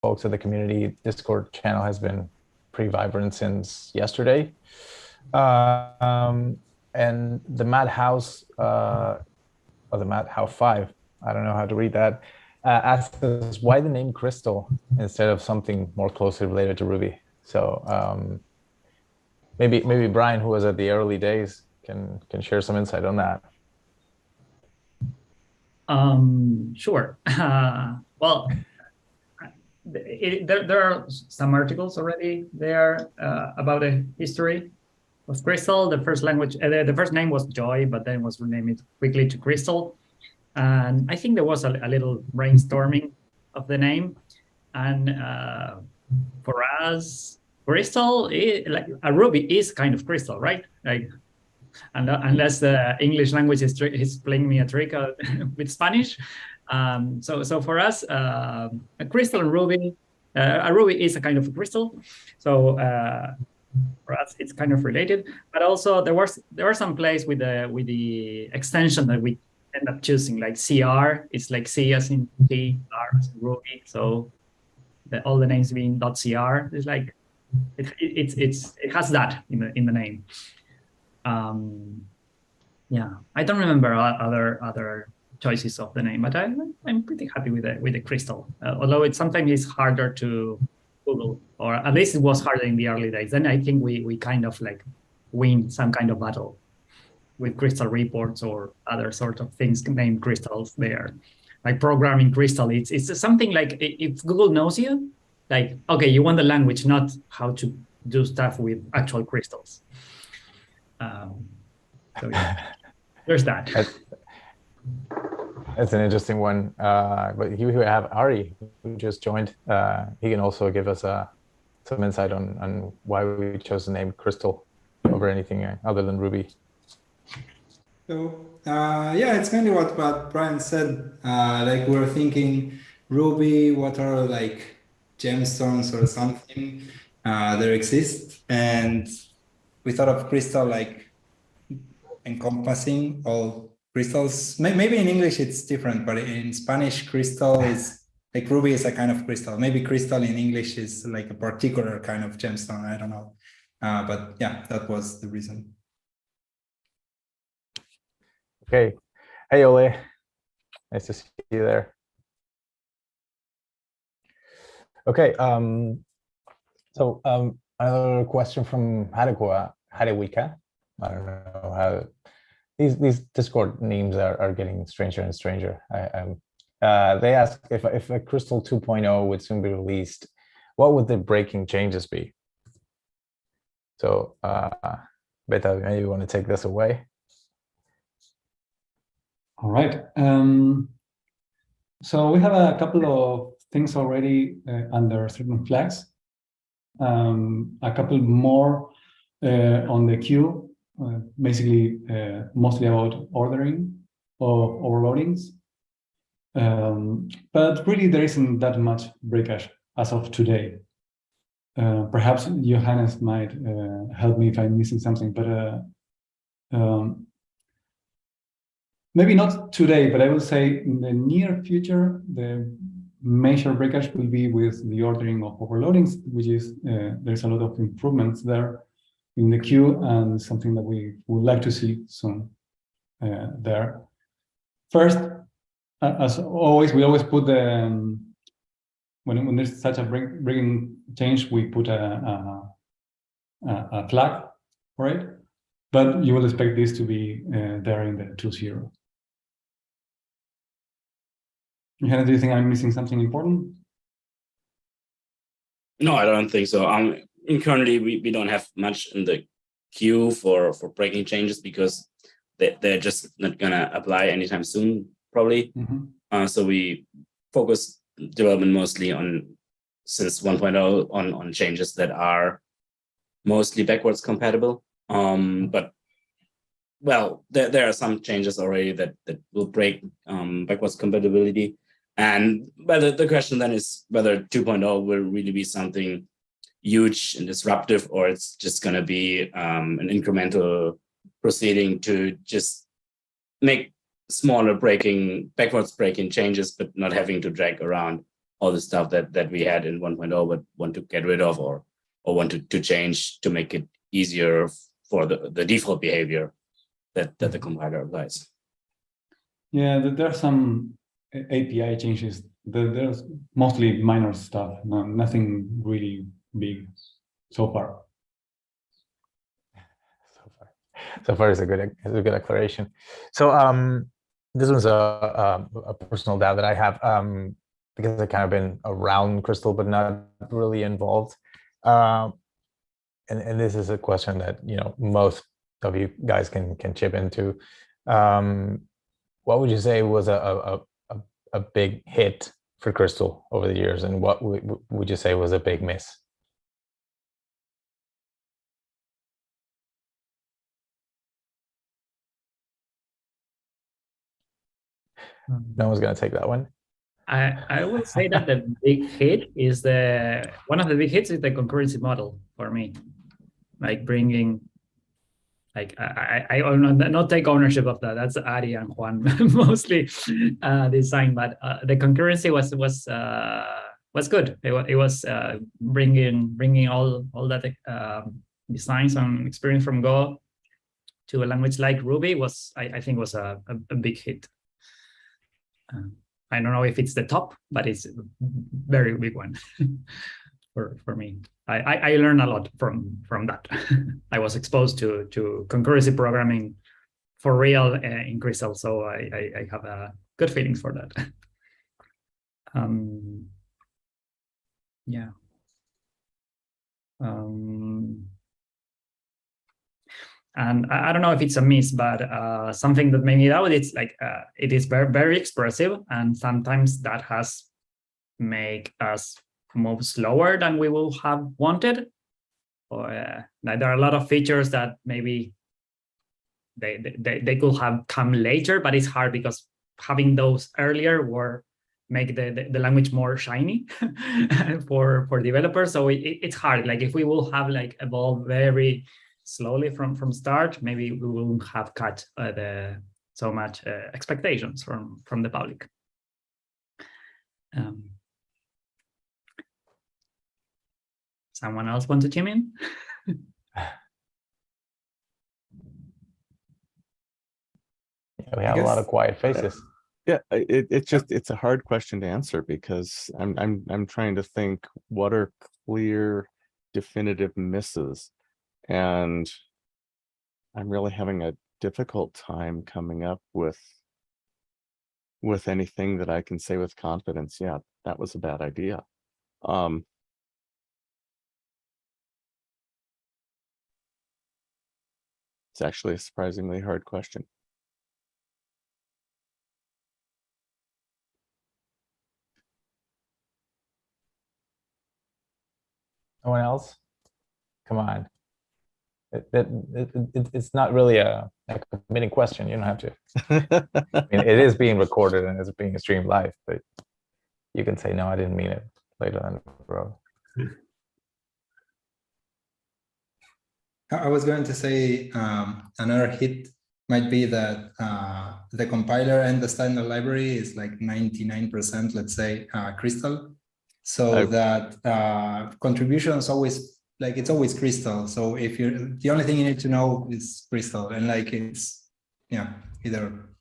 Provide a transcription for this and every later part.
folks of the community Discord channel has been pretty vibrant since yesterday. And the Madhouse, or the Madhouse 5, I don't know how to read that, asked us why the name Crystal instead of something more closely related to Ruby. So maybe Brian, who was at the early days, can share some insight on that. Sure. Well, there are some articles already there about the history of Crystal. The first language, the first name was Joy, but then was renamed quickly to Crystal. And I think there was a little brainstorming of the name. And for us, Crystal, like a Ruby is kind of crystal, right? Like, unless the English language is playing me a trick with Spanish. So for us, a crystal and Ruby, a Ruby is a kind of a crystal. So for us, it's kind of related. But also there were some plays with the extension that we end up choosing, like CR. It's like C as in C, R as in Ruby. So all the names being .cr is like it has that in the name. Yeah, I don't remember other choices of the name, but I'm pretty happy with the Crystal. Although it sometimes is harder to Google, or at least it was harder in the early days. Then I think we kind of like win some kind of battle with Crystal reports or other sort of things named crystals there, like programming Crystal. It's something like if Google knows you, like, okay, you want the language, not how to do stuff with actual crystals. So yeah, there's that. That's an interesting one. But here we have Ari, who just joined. He can also give us some insight on why we chose the name Crystal over anything other than Ruby. So yeah, it's kind of what Brian said. Like we're thinking Ruby, what are like gemstones or something there exist, and we thought of crystal like encompassing all crystals. Maybe in English it's different, but in Spanish, crystal is like Ruby is a kind of crystal. Maybe crystal in English is like a particular kind of gemstone. I don't know. But yeah, that was the reason. Okay. Hey, Ole. Nice to see you there. Okay. So another question from Hadewika. I don't know how these Discord names are getting stranger and stranger. They ask if a Crystal 2.0 would soon be released, what would the breaking changes be? So Beta, maybe you want to take this away. All right. So we have a couple of things already under certain flags. A couple more on the queue. Basically, mostly about ordering of overloadings. But really, there isn't that much breakage as of today. Perhaps Johannes might help me if I'm missing something, but maybe not today, but I will say in the near future, the major breakage will be with the ordering of overloadings, which is there's a lot of improvements there in the queue and something that we would like to see soon there. First, as always, we always put the when there's such a breaking change, we put a flag for it, but you will expect this to be there in the 2.0. Johanna, do you think I'm missing something important? No, I don't think so. Currently, we don't have much in the queue for breaking changes because they're just not gonna apply anytime soon, probably. Mm-hmm. So we focus development mostly on, since 1.0, on changes that are mostly backwards compatible. But well, there are some changes already that will break backwards compatibility. And but the question then is whether 2.0 will really be something huge and disruptive, or it's just going to be an incremental proceeding to just make smaller backwards breaking changes, but not having to drag around all the stuff that we had in 1.0, but want to get rid of or want to change to make it easier for the default behavior that the compiler applies. Yeah, there are some API changes. There's mostly minor stuff, nothing really big so far. So far is a good exploration. So this was a personal doubt that I have, because I've kind of been around Crystal but not really involved. And this is a question that most of you guys can chip into. What would you say was a big hit for Crystal over the years, and what would you say was a big miss? No one's going to take that one. I will say that the big hit is one of the big hits is the concurrency model for me, like bringing, like I will not take ownership of that. That's Ari and Juan mostly design, but the concurrency was good. It was bringing all that designs and experience from Go to a language like Ruby was I think was a big hit. I don't know if it's the top, but it's a very big one for me. I learned a lot from that. I was exposed to concurrency programming for real in Crystal, so I have a good feelings for that. Yeah. And I don't know if it's a miss, but something that made me doubt, it's like it is very, very expressive, and sometimes that has make us move slower than we will have wanted. Or like there are a lot of features that maybe they could have come later, but it's hard because having those earlier were make the language more shiny for developers. So it's hard. Like if we will have like evolved very slowly from start, maybe we won't have cut so much expectations from the public. Someone else want to chime in? We have a lot of quiet faces. Yeah, it's a hard question to answer because I'm trying to think what are clear, definitive misses, and I'm really having a difficult time coming up with anything that I can say with confidence. Yeah, that was a bad idea. It's actually a surprisingly hard question. No one else? Come on. It's not really a committing question. You don't have to. I mean, it is being recorded and it's being streamed live, but you can say, no, I didn't mean it later on the road. I was going to say another hit might be that the compiler and the standard library is like 99%, let's say, Crystal. So that contributions always, like it's always Crystal. So if the only thing you need to know is Crystal, and like it's, yeah, either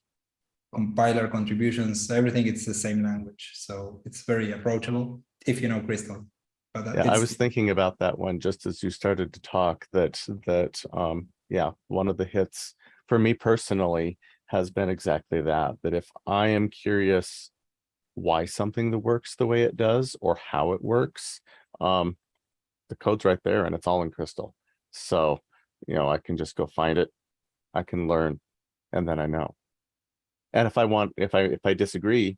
compiler contributions, everything, it's the same language. So it's very approachable if you know Crystal. Yeah, I was thinking about that one just as you started to talk, that yeah, one of the hits for me personally has been exactly that if I am curious why something that works the way it does or how it works, the code's right there and it's all in Crystal. So, I can just go find it, I can learn, and then I know. And if I disagree,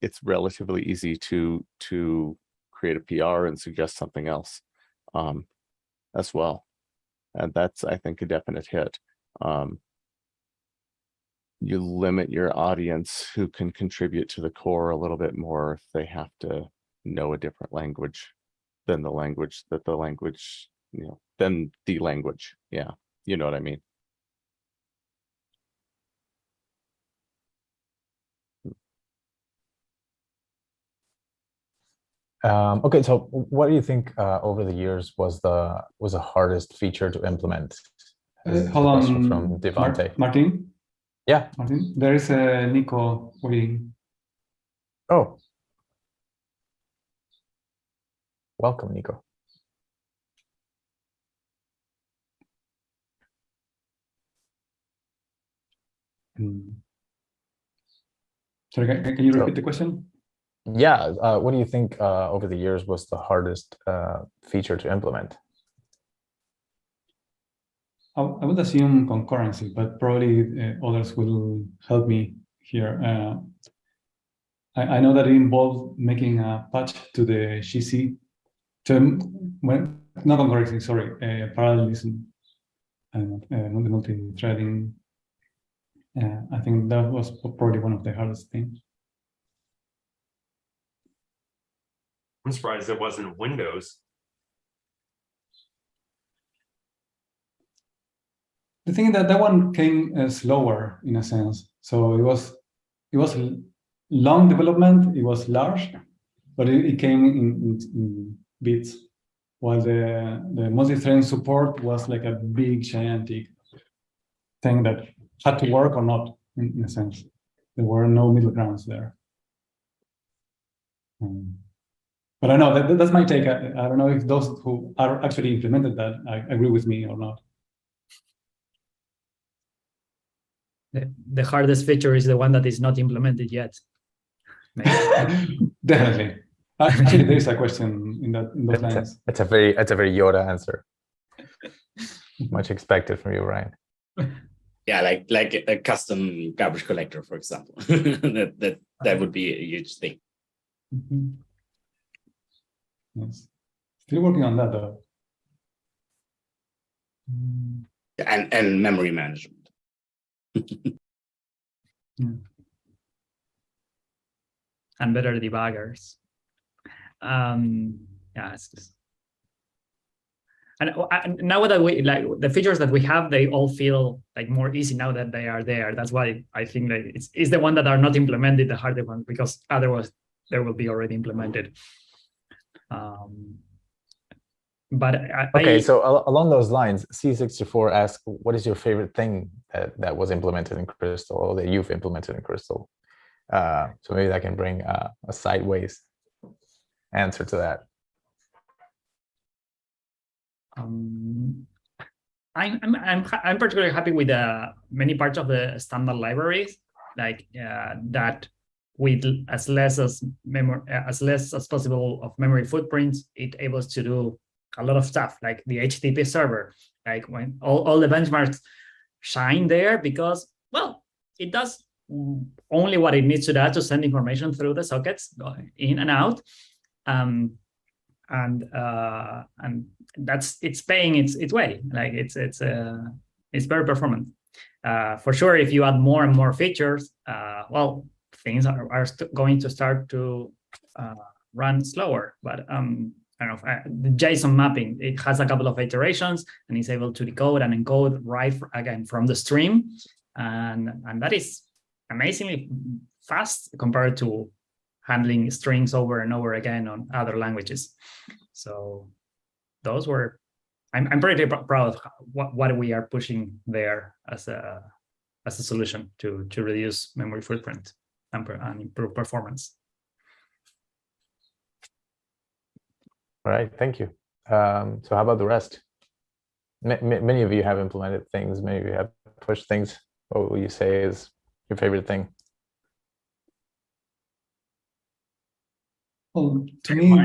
it's relatively easy to create a PR and suggest something else as well. And that's, I think, a definite hit. You limit your audience who can contribute to the core a little bit more if they have to know a different language than the language, than the language. Yeah, you know what I mean. Okay, so what do you think over the years was the hardest feature to implement? This is Hold a question on, from Devante. Martin. Yeah. Martin, there is a Nico waiting. Oh, welcome, Nico. Sorry, can you repeat the question? Yeah, what do you think over the years was the hardest feature to implement? I would assume concurrency, but probably others will help me here. I know that it involved making a patch to the GC, not concurrency, sorry, parallelism and multi-threading. I think that was probably one of the hardest things. I'm surprised it wasn't Windows. The thing is that one came slower in a sense. So it was long development. It was large, but it came in bits. While the multi-threading support was like a big gigantic thing that had to work or not in a sense. There were no middle grounds there. But I know that's my take. I don't know if those who are actually implemented that agree with me or not. The hardest feature is the one that is not implemented yet. Definitely. Actually, there is a question in those lines. It's a very Yoda answer. Much expected from you, Ryan. Yeah, like a custom garbage collector, for example. that would be a huge thing. Mm-hmm. Yes. Still working on that though. And memory management. Yeah. And better debuggers. Yeah, it's just... and now that we like the features that we have, they all feel like more easy now that they are there. That's why I think that it's the one that are not implemented, the harder ones, because otherwise they will be already implemented. But okay, so along those lines, C64 asks, what is your favorite thing that was implemented in Crystal, or that you've implemented in Crystal? So maybe that can bring a sideways answer to that. I'm particularly happy with many parts of the standard libraries, like that with as less as possible of memory footprints, it able to do a lot of stuff, like the HTTP server, like when all the benchmarks shine there because, well, it does only what it needs to do to send information through the sockets, going in and out, and it's paying its way. Like it's very performant. For sure, if you add more and more features, well, things are going to start to run slower. But I don't know, the JSON mapping, it has a couple of iterations and it's able to decode and encode right again from the stream, and that is amazingly fast compared to handling strings over and over again on other languages. So those were, I'm pretty proud of what we are pushing there as a solution to reduce memory footprint and improve performance. All right, thank you. So how about the rest? Many of you have implemented things, many of you have pushed things. What will you say is your favorite thing? Well, to me,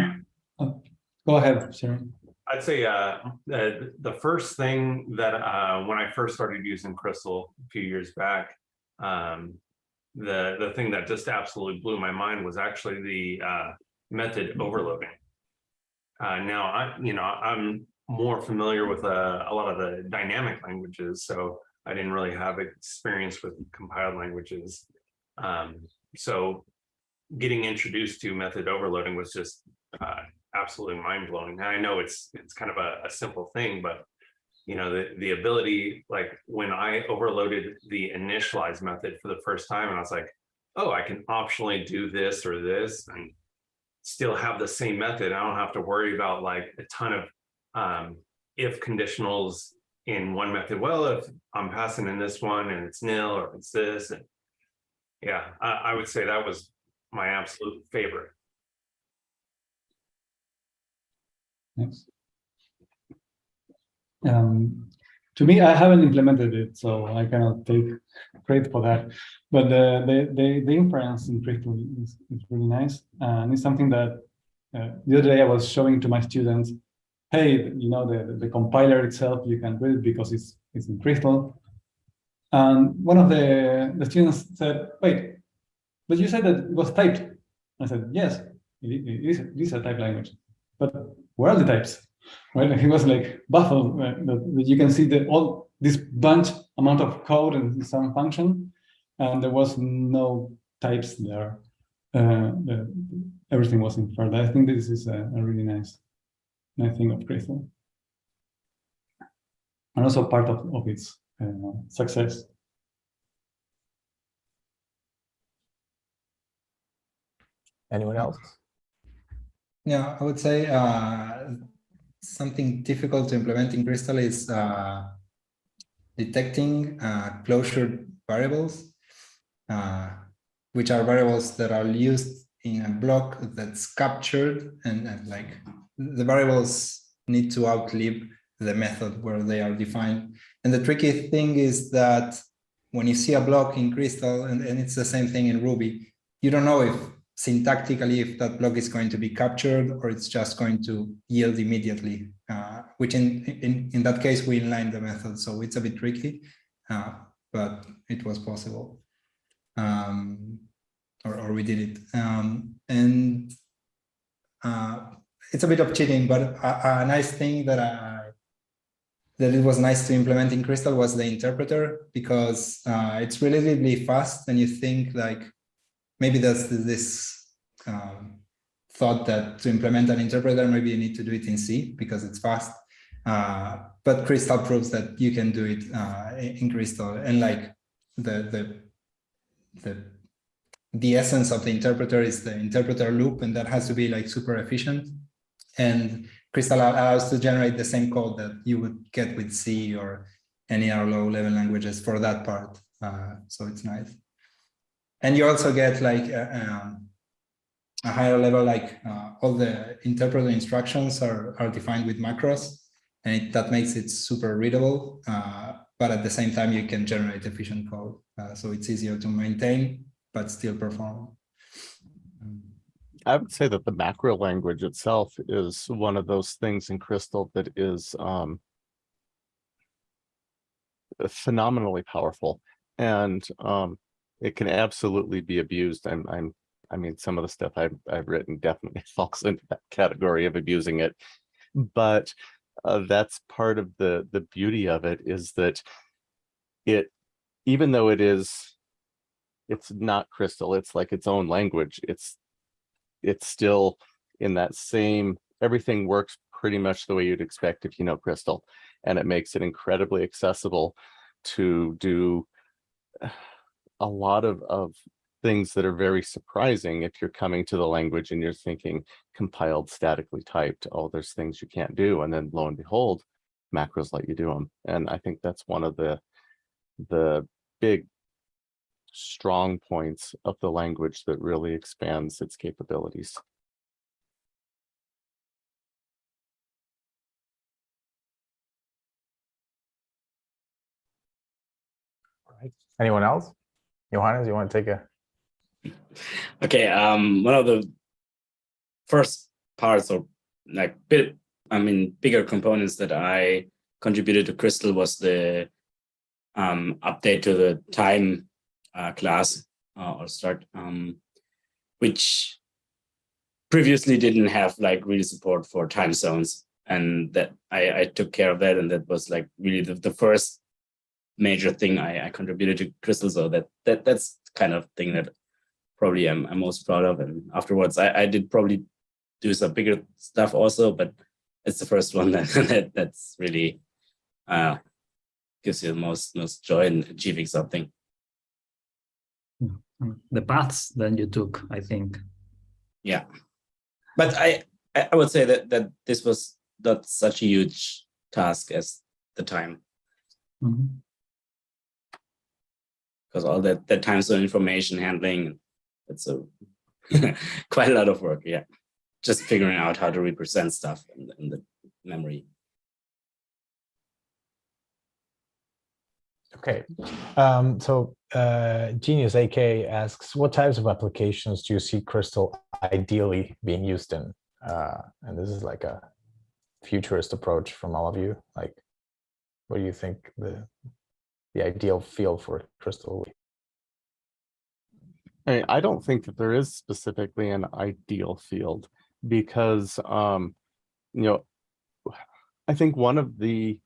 go ahead, Sharon. I'd say the first thing that when I first started using Crystal a few years back, the thing that just absolutely blew my mind was actually the method overloading. Now I'm more familiar with a lot of the dynamic languages, so I didn't really have experience with compiled languages. So getting introduced to method overloading was just absolutely mind-blowing. I know it's kind of a simple thing, but the ability, like when I overloaded the initialize method for the first time, and I was like, oh, I can optionally do this or this, and still have the same method. I don't have to worry about like a ton of if conditionals in one method. Well, if I'm passing in this one and it's nil, or if it's this, and yeah, I would say that was my absolute favorite. Yes. To me, I haven't implemented it, so I cannot take credit for that. But the inference in Crystal is really nice, and it's something that the other day I was showing to my students. Hey, you know, the compiler itself, you can read it because it's in Crystal. And one of the students said, "Wait, but you said that it was typed." I said, "Yes, it is a typed language, but where are the types?" Right? And he was like baffled that you can see all this bunch amount of code and some function, and there was no types there. Everything was inferred. I think this is a really nice thing of Crystal, and also part of its success. Anyone else? Yeah, I would say something difficult to implement in Crystal is detecting closure variables, which are variables that are used in a block that's captured, and like the variables need to outlive the method where they are defined. And the tricky thing is that when you see a block in Crystal, and it's the same thing in Ruby, you don't know if syntactically if that block is going to be captured or it's just going to yield immediately, which in that case we inline the method, so it's a bit tricky, but it was possible, or we did it, and it's a bit of cheating, but a nice thing that it was nice to implement in Crystal was the interpreter, because it's relatively fast, and you think like maybe there's this thought that to implement an interpreter, maybe you need to do it in C because it's fast. But Crystal proves that you can do it in Crystal, and like the essence of the interpreter is the interpreter loop, and that has to be like super efficient. And Crystal allows to generate the same code that you would get with C or any other low-level languages for that part. So it's nice. And you also get like a higher level, like all the interpreter instructions are defined with macros, and that makes it super readable. But at the same time, you can generate efficient code. So it's easier to maintain, but still perform. I would say that the macro language itself is one of those things in Crystal that is phenomenally powerful, and it can absolutely be abused. I mean, some of the stuff I've written definitely falls into that category of abusing it, but that's part of the beauty of it, is that even though it's not Crystal, it's like its own language. It's still in that same, everything works pretty much the way you'd expect if you know Crystal, and it makes it incredibly accessible to do a lot of things that are very surprising if you're coming to the language and you're thinking compiled, statically typed, oh, there's things you can't do, and then lo and behold, macros let you do them. And I think that's one of the big strong points of the language that really expands its capabilities. All right. Anyone else? Johannes, you want to take a? Okay. One of the first parts, or like bigger components that I contributed to Crystal was the update to the time class or start, which previously didn't have like really support for time zones, and that I took care of that, and that was like really the first major thing I contributed to Crystal. So that's kind of thing that probably I'm most proud of. And afterwards, I did probably do some bigger stuff also, but it's the first one that's really gives you the most joy in achieving something. The paths that you took, I think. Yeah. But I would say that this was not such a huge task as the time. Because all that time zone information handling, it's a quite a lot of work. Yeah, just figuring out how to represent stuff in the memory. Okay, so Genius AK asks, what types of applications do you see Crystal ideally being used in? And this is like a futurist approach from all of you. Like, what do you think the ideal field for Crystal? I don't think that there is specifically an ideal field because, you know, I think one of the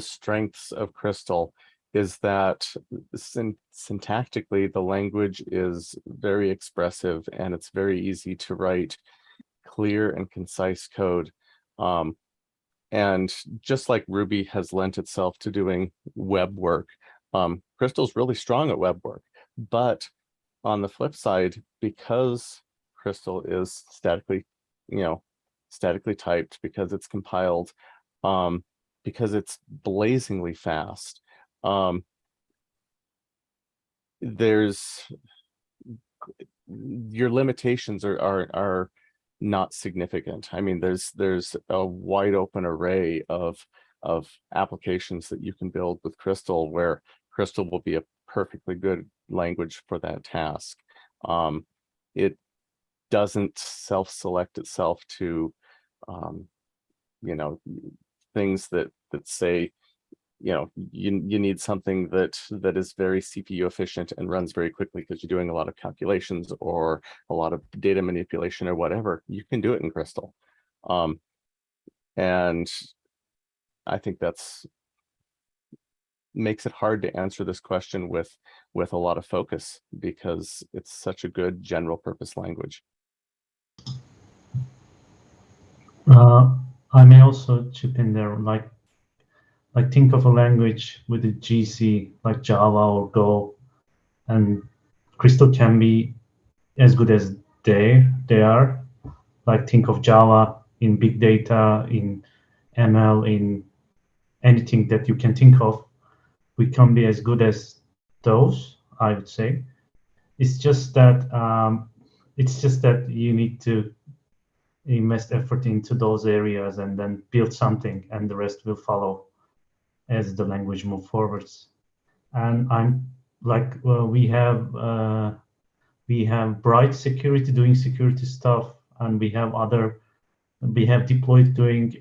strengths of Crystal is that syntactically the language is very expressive and it's very easy to write clear and concise code. And just like Ruby has lent itself to doing web work, Crystal's really strong at web work. But on the flip side, because Crystal is statically typed, because it's compiled, because it's blazingly fast, your limitations are not significant. I mean, there's a wide open array of applications that you can build with Crystal, where Crystal will be a perfectly good language for that task. It doesn't self-select itself to things that say, you need something that is very CPU efficient and runs very quickly because you're doing a lot of calculations or a lot of data manipulation or whatever. You can do it in Crystal. And I think that's makes it hard to answer this question with a lot of focus, because it's such a good general purpose language. I may also chip in there, like think of a language with a GC like Java or Go, and Crystal can be as good as they are. Like think of Java in big data, in ML, in anything that you can think of. We can be as good as those, I would say. It's just that you need to invest effort into those areas and then build something, and the rest will follow as the language moves forwards. And I'm like, we have Bright Security doing security stuff, and we have deployed doing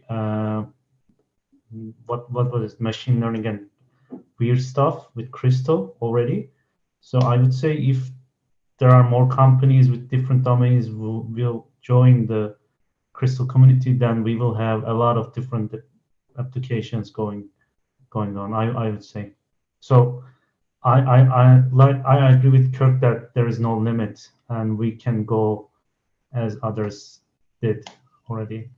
what was it, machine learning and weird stuff with Crystal already. So I would say if there are more companies with different domains who will join the Crystal community, then we will have a lot of different applications going on. I would say. So I agree with Kirk that there is no limit, and we can go as others did already.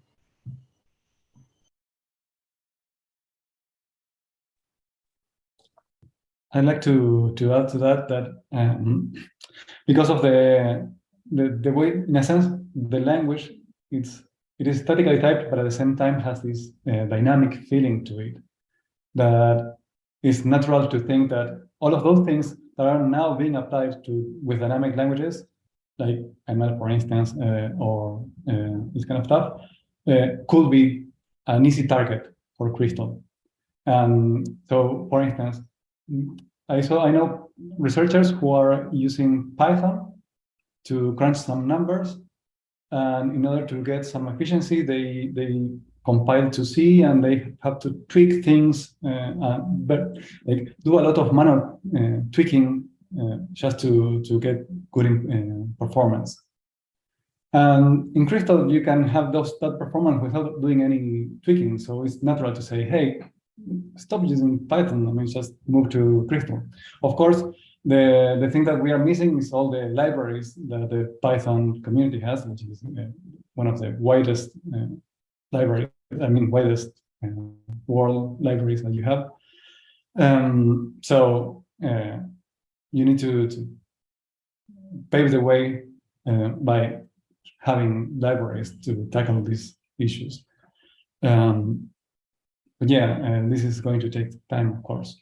I'd like to add to that because of the way, in a sense, the language it is statically typed, but at the same time has this dynamic feeling to it. That it's natural to think that all of those things that are now being applied with dynamic languages, like ML, for instance, or this kind of stuff, could be an easy target for Crystal. And so, for instance, I know researchers who are using Python to crunch some numbers, and in order to get some efficiency, they compile to C, and they have to tweak things, but like do a lot of manual tweaking just to get good performance. And in Crystal, you can have that performance without doing any tweaking. So it's natural to say, hey, stop using Python. I mean, just move to Crystal. Of course, the thing that we are missing is all the libraries that the Python community has, which is one of the widest widest world libraries that you have. So you need to pave the way by having libraries to tackle these issues. But yeah, this is going to take time, of course.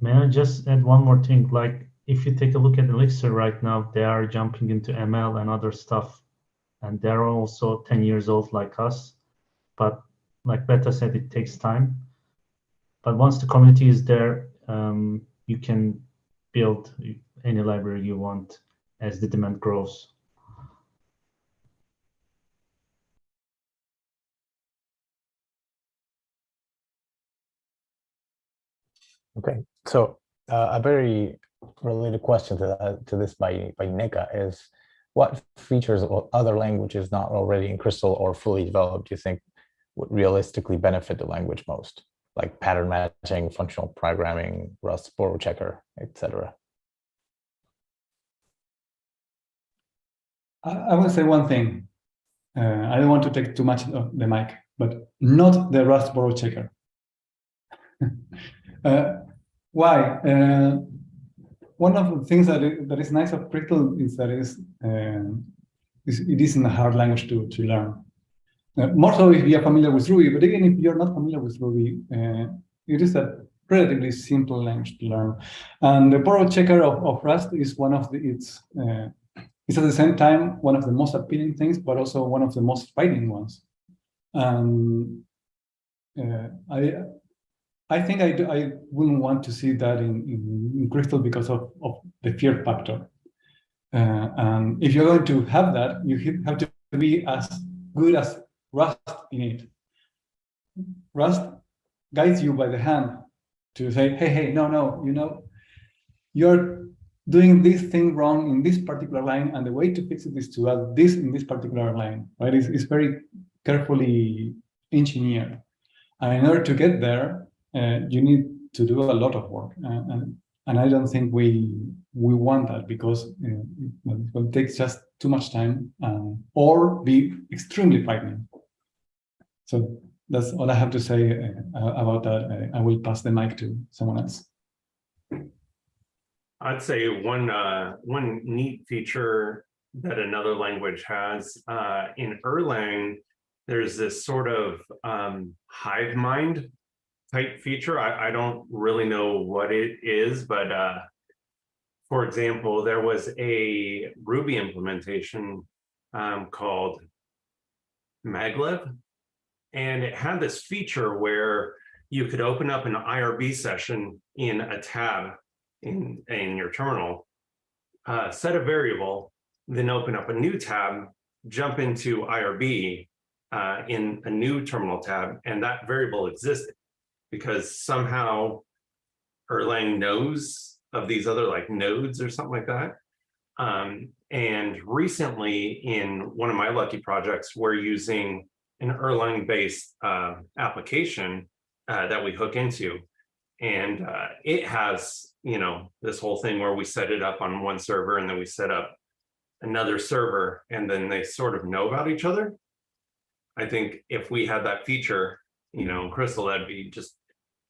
May I just add one more thing? Like, if you take a look at Elixir right now, they are jumping into ML and other stuff, and they're also 10 years old like us. But like Beta said, it takes time. But once the community is there, you can build any library you want as the demand grows. Okay, so a very related question to this by Nika is, what features of other languages not already in Crystal or fully developed do you think would realistically benefit the language most? Like pattern matching, functional programming, Rust borrow checker, etc. I will say one thing. I don't want to take too much of the mic, but not the Rust borrow checker. Why? One of the things that is nice of Crystal is that it isn't a hard language to learn. More so if you are familiar with Ruby, but even if you're not familiar with Ruby, it is a relatively simple language to learn. And the borrow checker of Rust is one of it's at the same time one of the most appealing things, but also one of the most fighting ones. I think I wouldn't want to see that in Crystal because of the fear factor. And if you're going to have that, you have to be as good as Rust in it. Rust guides you by the hand to say, hey, no, you're doing this thing wrong in this particular line, and the way to fix it is to add this in this particular line, right? It's very carefully engineered. And in order to get there, you need to do a lot of work. And I don't think we want that, because it will take just too much time or be extremely frightening. So that's all I have to say about that. I will pass the mic to someone else. I'd say one neat feature that another language has in Erlang, there's this sort of hive mind type feature. I don't really know what it is, but for example, there was a Ruby implementation called Maglev, and it had this feature where you could open up an IRB session in a tab in your terminal, set a variable, then open up a new tab, jump into IRB in a new terminal tab, and that variable existed because somehow Erlang knows of these other like nodes or something like that. And recently in one of my Lucky projects, we're using an Erlang-based application that we hook into. And it has, this whole thing where we set it up on one server and then we set up another server and then they sort of know about each other. I think if we had that feature, in Crystal, that'd be just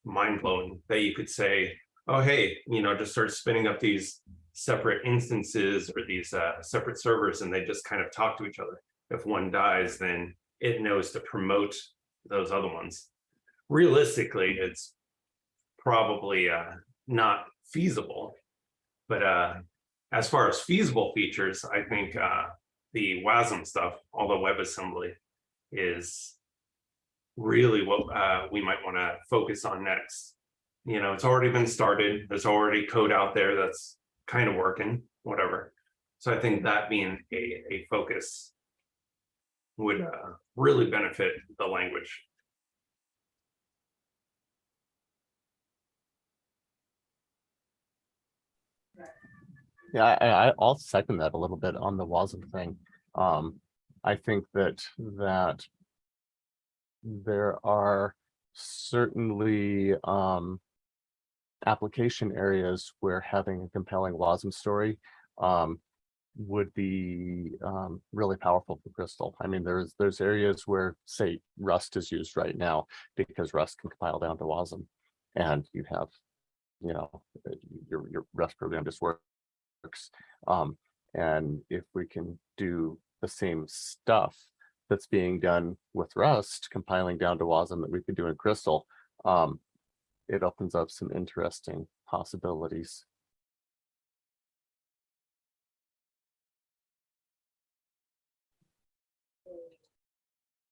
mind-blowing, that you could say, oh, hey, just start spinning up these separate instances or these separate servers, and they just kind of talk to each other. If one dies, then it knows to promote those other ones. Realistically, it's probably not feasible, but as far as feasible features, I think the WASM stuff, all the WebAssembly, is really what we might want to focus on next. It's already been started. There's already code out there that's kind of working, whatever. So I think that being a focus would really benefit the language. Yeah, I'll second that a little bit on the WASM thing. I think that there are certainly application areas where having a compelling WASM story would be really powerful for Crystal. I mean, there's areas where, say, Rust is used right now because Rust can compile down to WASM, and you have, your Rust program just works works. And if we can do the same stuff that's being done with Rust, compiling down to WASM that we could do in Crystal, it opens up some interesting possibilities.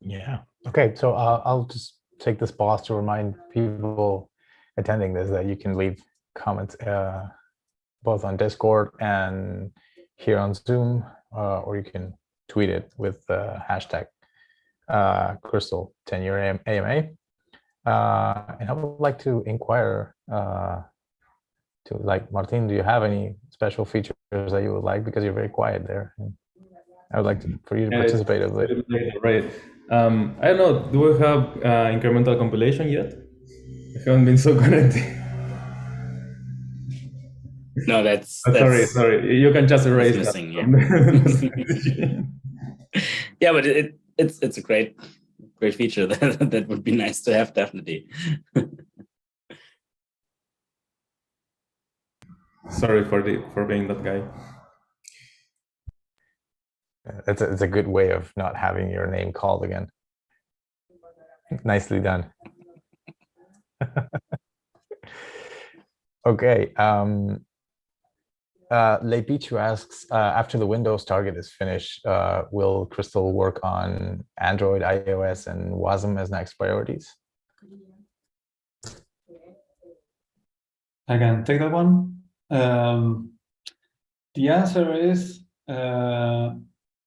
Yeah. Okay. So I'll just take this pause to remind people attending this that you can leave comments both on Discord and here on Zoom, or you can tweet it with the hashtag Crystal 10-year AMA. And I would like to inquire to like Martin, do you have any special features that you would like, because you're very quiet there? I would like for you to participate a bit. Right. I don't know. Do we have incremental compilation yet? I haven't been so connected. No, that's sorry. You can just erase missing, that. Yeah. Yeah, but it's a great feature that would be nice to have, definitely. Sorry for being that guy. It's a good way of not having your name called again. Nicely done. Okay. Leipichu asks, after the Windows target is finished, will Crystal work on Android, iOS, and WASM as next priorities? I can take that one. The answer is,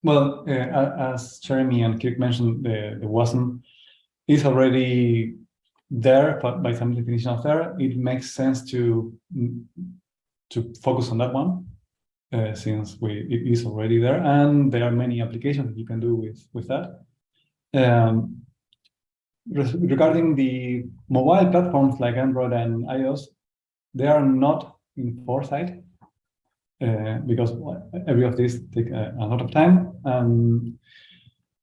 well, as Jeremy and Kirk mentioned, the WASM is already there, but by some definition of there, it makes sense to focus on that one, since it is already there, and there are many applications that you can do with that. Regarding the mobile platforms like Android and iOS, they are not in foresight, because every of these take a lot of time.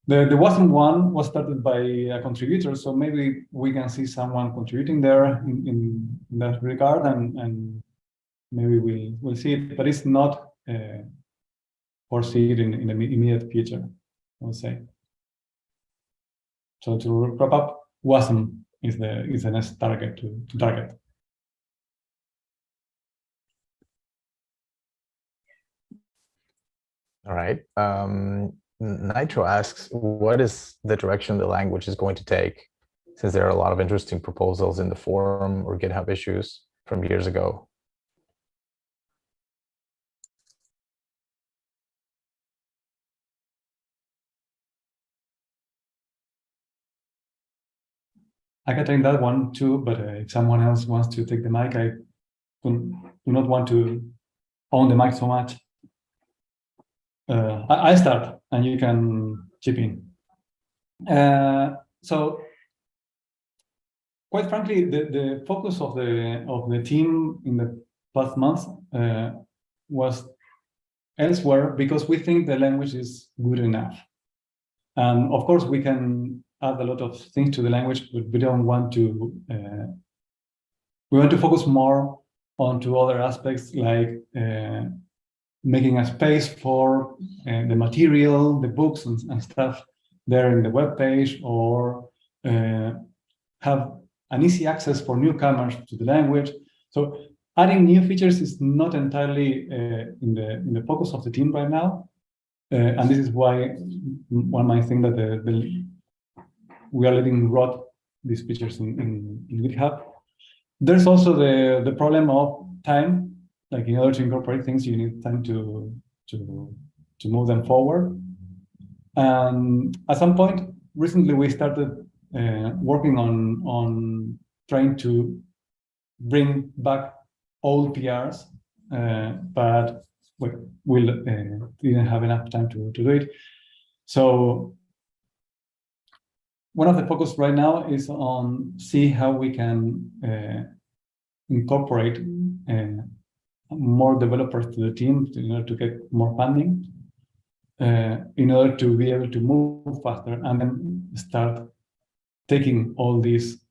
The WASM one was started by a contributor, so maybe we can see someone contributing there in that regard, and maybe we'll see it, but it's not foreseen in the immediate future, I would say. So to wrap up, WASM is the next target to target. All right. Nitro asks, what is the direction the language is going to take, since there are a lot of interesting proposals in the forum or GitHub issues from years ago? I can take that one too, but if someone else wants to take the mic, I do not want to own the mic so much. I start, and you can chip in. So, quite frankly, the focus of the team in the past months was elsewhere, because we think the language is good enough. And of course, we can add a lot of things to the language, but we don't want to. We want to focus more onto other aspects, like making a space for the material, the books and stuff there in the web page, or have an easy access for newcomers to the language. So adding new features is not entirely in the focus of the team right now, and this is why one might think that we are letting rot these features in GitHub. There's also the problem of time. Like, in order to incorporate things, you need time to move them forward. And at some point recently, we started working on trying to bring back old PRs, but we didn't have enough time to do it. So one of the focus right now is on see how we can incorporate more developers to the team in order to get more funding, in order to be able to move faster and then start taking all these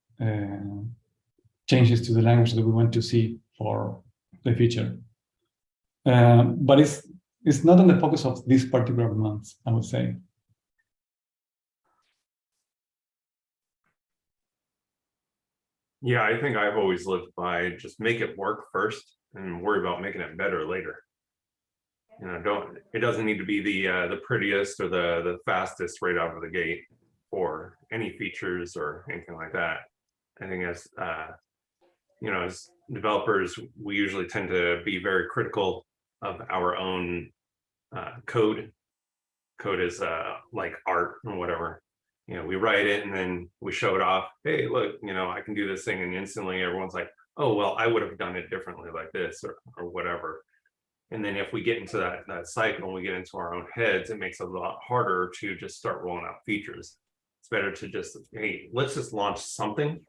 changes to the language that we want to see for the future. but it's not on the focus of this particular month, I would say. Yeah, I think I've always lived by just make it work first and worry about making it better later. You know, it doesn't need to be the prettiest or the fastest right out of the gate for any features or anything like that. I think as you know, as developers, we usually tend to be very critical of our own code. Code is like art or whatever. You know, we write it and then we show it off. Hey, look, you know, I can do this thing, and instantly everyone's like, oh, well, I would have done it differently like this or whatever. And then if we get into that cycle and we get into our own heads, it makes it a lot harder to just start rolling out features. It's better to just, hey, let's just launch something,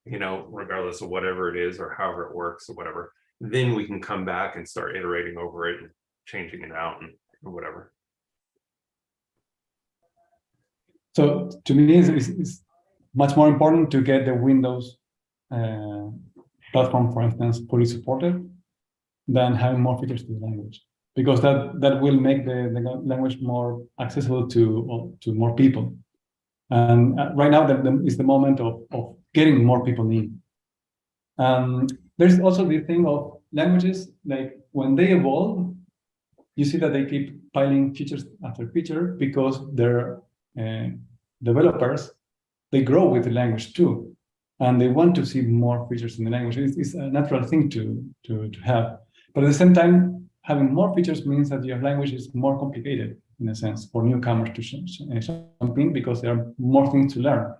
you know, regardless of whatever it is or however it works or whatever. Then we can come back and start iterating over it and changing it out and whatever. So to me, it's much more important to get the Windows platform, for instance, fully supported than having more features to the language, because that will make the language more accessible to more people. And right now is the moment of getting more people in. There's also the thing of languages, like when they evolve, you see that they keep piling features after feature because they're developers, they grow with the language too, and they want to see more features in the language. It's a natural thing to have. But at the same time, having more features means that your language is more complicated, in a sense, for newcomers to jump in, because there are more things to learn.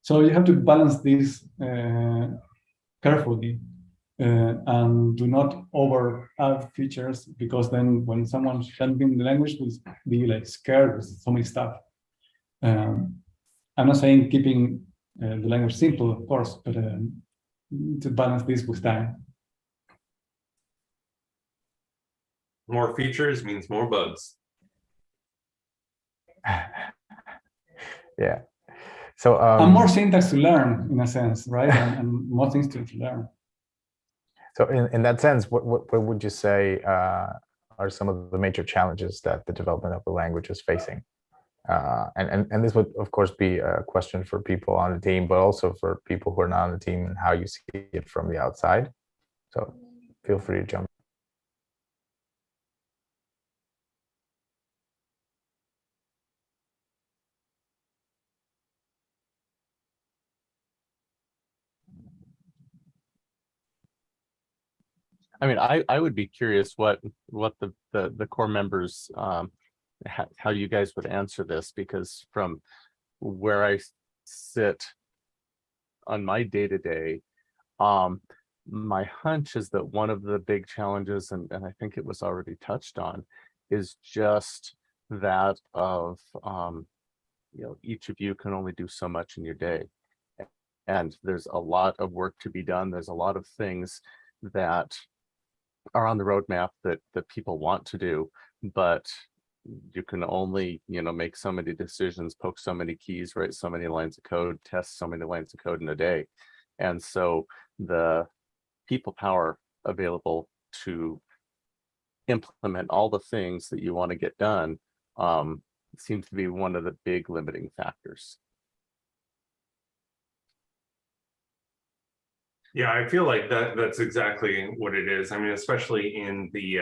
So you have to balance this carefully and do not over add features, because then when someone's jumping in the language will be like scared with so many stuff. I'm not saying keeping the language simple, of course, but to balance this with time. More features means more bugs. Yeah. So and more syntax to learn, in a sense, right? and more things to learn. So in that sense, what would you say are some of the major challenges that the development of the language is facing? And this would, of course, be a question for people on the team, but also for people who are not on the team, and how you see it from the outside. So feel free to jump. I mean, I would be curious what the core members, how you guys would answer this, because from where I sit on my day-to-day, my hunch is that one of the big challenges, and I think it was already touched on, is just that of, you know, each of you can only do so much in your day. And there's a lot of work to be done. There's a lot of things that are on the roadmap that people want to do, but you can only, you know, make so many decisions, poke so many keys, write so many lines of code, test so many lines of code in a day. And so the people power available to implement all the things that you want to get done seems to be one of the big limiting factors. Yeah, I feel like that's exactly what it is. I mean, especially in the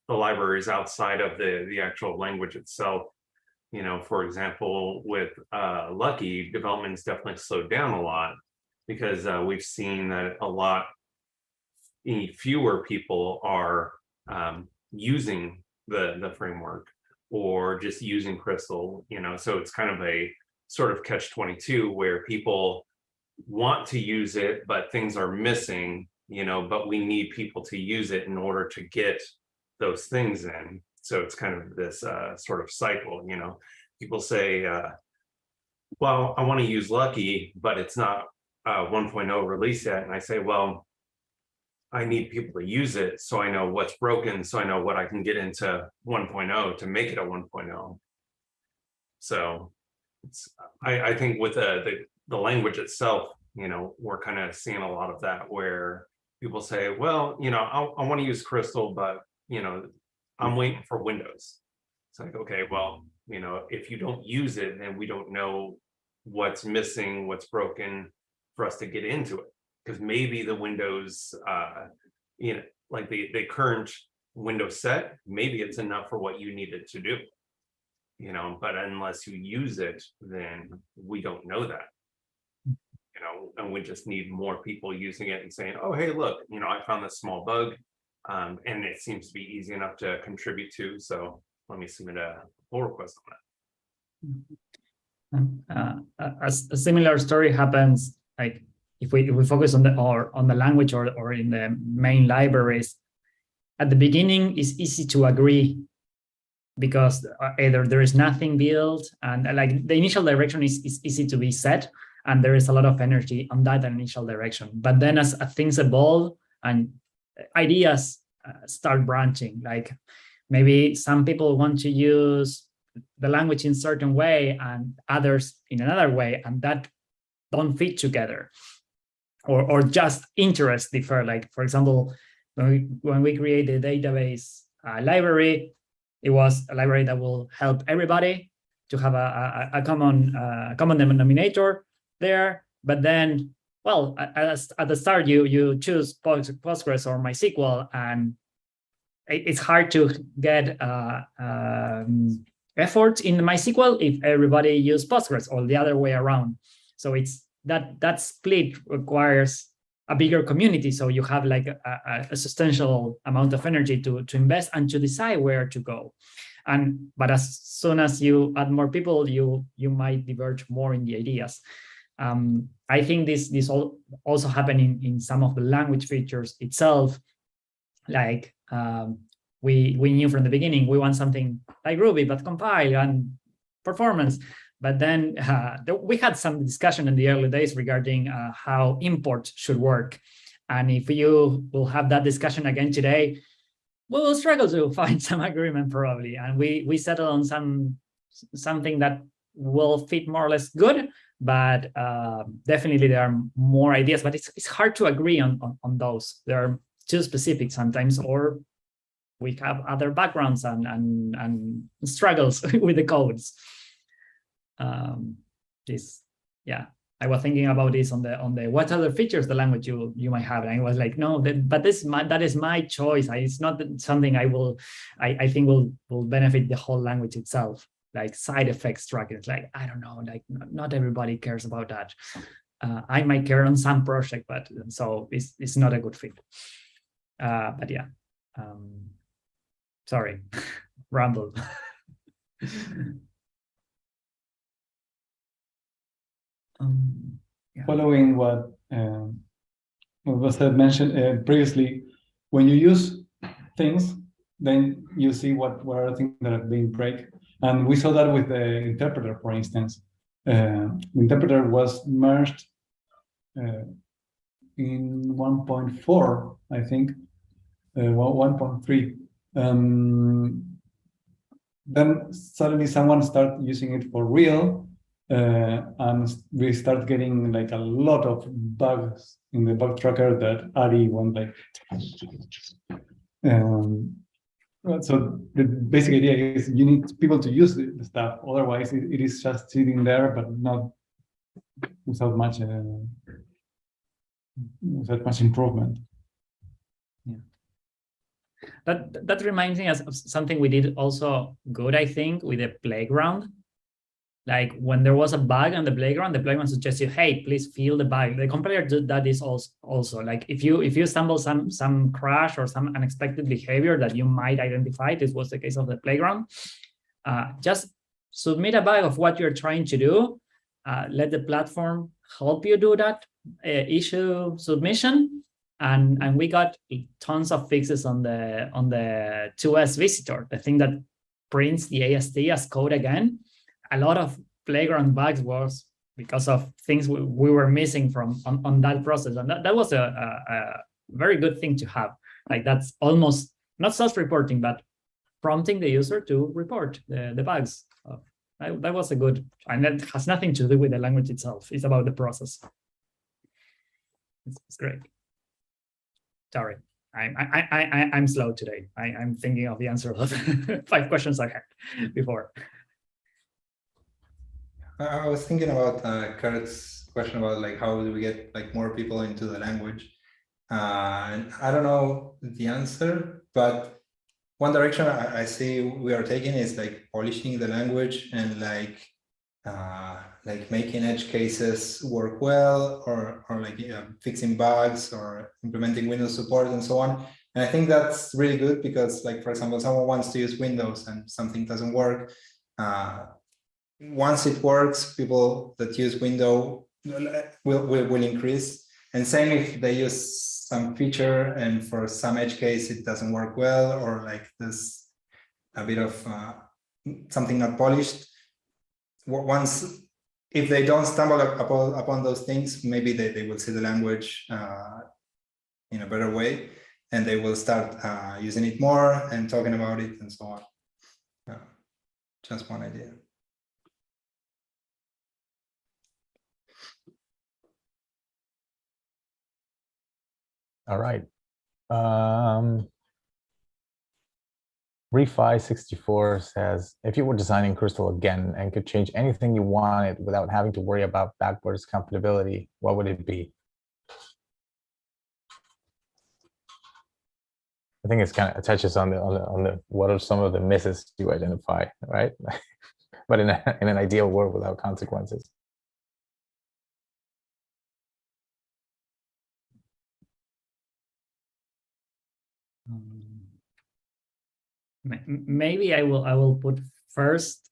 libraries outside of the actual language itself. You know, for example, with Lucky, development's definitely slowed down a lot, because we've seen that a lot fewer people are using the framework or just using Crystal. You know, so it's kind of a sort of catch-22 where people want to use it, but things are missing, you know, but we need people to use it in order to get those things in. So it's kind of this sort of cycle, you know. People say, well, I want to use Lucky, but it's not 1.0 release yet. And I say, well, I need people to use it so I know what's broken, so I know what I can get into 1.0 to make it a 1.0. So it's, I think with the language itself, you know, we're kind of seeing a lot of that, where people say, well, you know, I want to use Crystal, but you know, I'm waiting for Windows. It's like, okay, well, you know, if you don't use it, then we don't know what's missing, what's broken for us to get into it. Because maybe the Windows, you know, like the current Windows set, maybe it's enough for what you need it to do. You know, but unless you use it, then we don't know that. You know, and we just need more people using it and saying, oh, hey, look, you know, I found this small bug, and it seems to be easy enough to contribute to. So let me submit a pull request on that. A similar story happens, like if we focus on the language or in the main libraries. At the beginning, it's easy to agree because either there is nothing built and like the initial direction is easy to be set, and there is a lot of energy on that initial direction. But then as things evolve and ideas start branching, like maybe some people want to use the language in a certain way and others in another way, and that don't fit together, or just interests differ. Like, for example, when we create the database library, it was a library that will help everybody to have a common denominator there. But then, well, at the start, you choose Postgres or MySQL, and it's hard to get effort in MySQL if everybody use Postgres or the other way around. So it's that split requires a bigger community. So you have like a substantial amount of energy to invest and to decide where to go. But as soon as you add more people, you might diverge more in the ideas. I think this also happening in some of the language features itself. Like we knew from the beginning we want something like Ruby, but compile and performance. But then we had some discussion in the early days regarding how import should work. And if you will have that discussion again today, we will struggle to find some agreement probably. And we settled on something that will fit more or less good, but definitely there are more ideas, but it's hard to agree on those. They are too specific sometimes, or we have other backgrounds and struggles with the codes. I was thinking about this on the what other features the language you might have, and I was like, no, but that is my choice. It's not something I think will benefit the whole language itself. Like side effects tracking, it's like, I don't know, like not everybody cares about that. I might care on some project, but so it's not a good fit. But yeah, sorry, ramble. Yeah. Following what was mentioned previously, when you use things, then you see what are things that are being break. And we saw that with the interpreter, for instance. The interpreter was merged in 1.4, I think, 1.3. Then suddenly someone started using it for real, and we start getting like a lot of bugs in the bug tracker that Ari went like. So the basic idea is you need people to use the stuff. Otherwise, it is just sitting there, but not without much improvement. Yeah. That reminds me of something we did also good, I think, with the playground. Like when there was a bug on the playground suggests you, hey, please fill the bug. The compiler did that is also like if you stumble some crash or some unexpected behavior that you might identify, this was the case of the playground, just submit a bug of what you're trying to do, let the platform help you do that, issue submission, and we got tons of fixes on the 2S visitor, the thing that prints the AST as code again. A lot of playground bugs was because of things we were missing from on that process, and that was a very good thing to have. Like that's almost not self-reporting, but prompting the user to report the bugs. That was a good, and that has nothing to do with the language itself. It's about the process. It's great. Sorry. I'm slow today. I'm thinking of the answer of 5 questions I had before. I was thinking about Kurt's question about like how do we get like more people into the language, and I don't know the answer, but one direction I see we are taking is like polishing the language and like making edge cases work well, or like fixing bugs or implementing Windows support and so on. And I think that's really good because, like, for example, someone wants to use Windows and something doesn't work. Once it works, people that use Windows will increase. And same if they use some feature and for some edge case it doesn't work well, or like there's a bit of something not polished. Once, if they don't stumble upon those things, maybe they will see the language in a better way, and they will start using it more and talking about it and so on. Just one idea. All right. Refi64 says, if you were designing Crystal again and could change anything you wanted without having to worry about backwards compatibility, what would it be? I think it's kind of touches on the what are some of the misses you identify, right? But in an ideal world without consequences. Maybe I will put first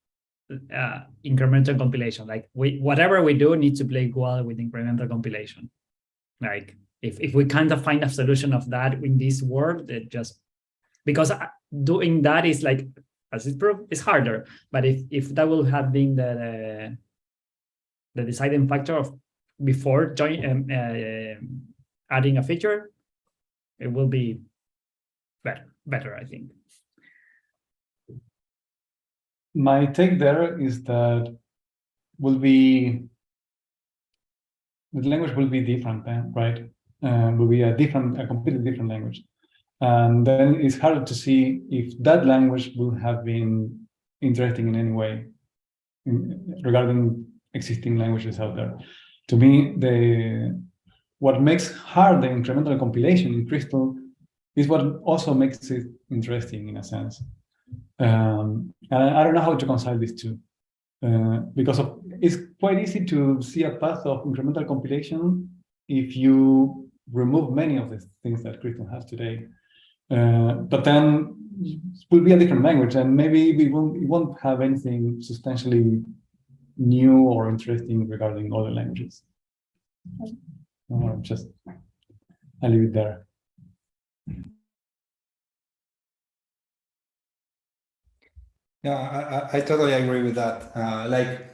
incremental compilation. Like whatever we do needs to play well with incremental compilation. Like if we kind of find a solution of that in this world, it just because doing that is like, as it proved, it's harder. But if that will have been the deciding factor of before adding a feature, it will be better, I think. My take there is that the language will be different, right? Will be a completely different language. And then it's harder to see if that language will have been interesting in any way regarding existing languages out there. To me, what makes hard the incremental compilation in Crystal is what also makes it interesting in a sense. And I don't know how to reconcile these two, because it's quite easy to see a path of incremental compilation if you remove many of the things that Crystal has today. But then it will be a different language, and maybe we won't have anything substantially new or interesting regarding other languages. I'll leave it there. Yeah, I totally agree with that. Like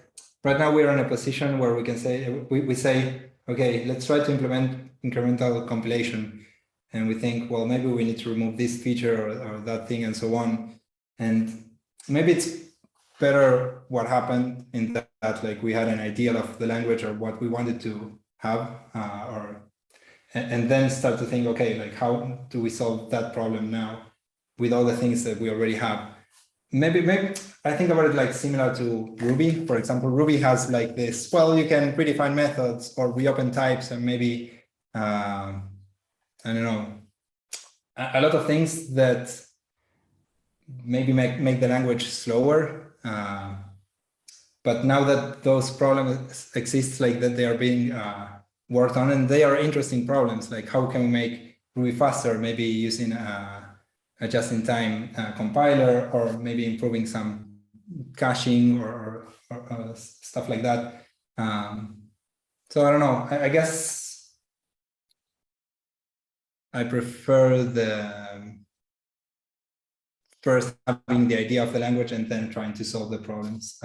right now we're in a position where we can say, we say, okay, let's try to implement incremental compilation. And we think, well, maybe we need to remove this feature or that thing and so on. And maybe it's better what happened in that like we had an idea of the language or what we wanted to have, and then start to think, okay, like how do we solve that problem now with all the things that we already have? Maybe I think about it like similar to Ruby. For example, Ruby has like this, well, you can predefine methods or reopen types and maybe, I don't know, a lot of things that maybe make the language slower. But now that those problems exist, like that they are being worked on, and they are interesting problems, like how can we make Ruby faster, maybe using a just-in-time compiler, or maybe improving some caching or stuff like that. So I don't know, I guess I prefer the first having the idea of the language and then trying to solve the problems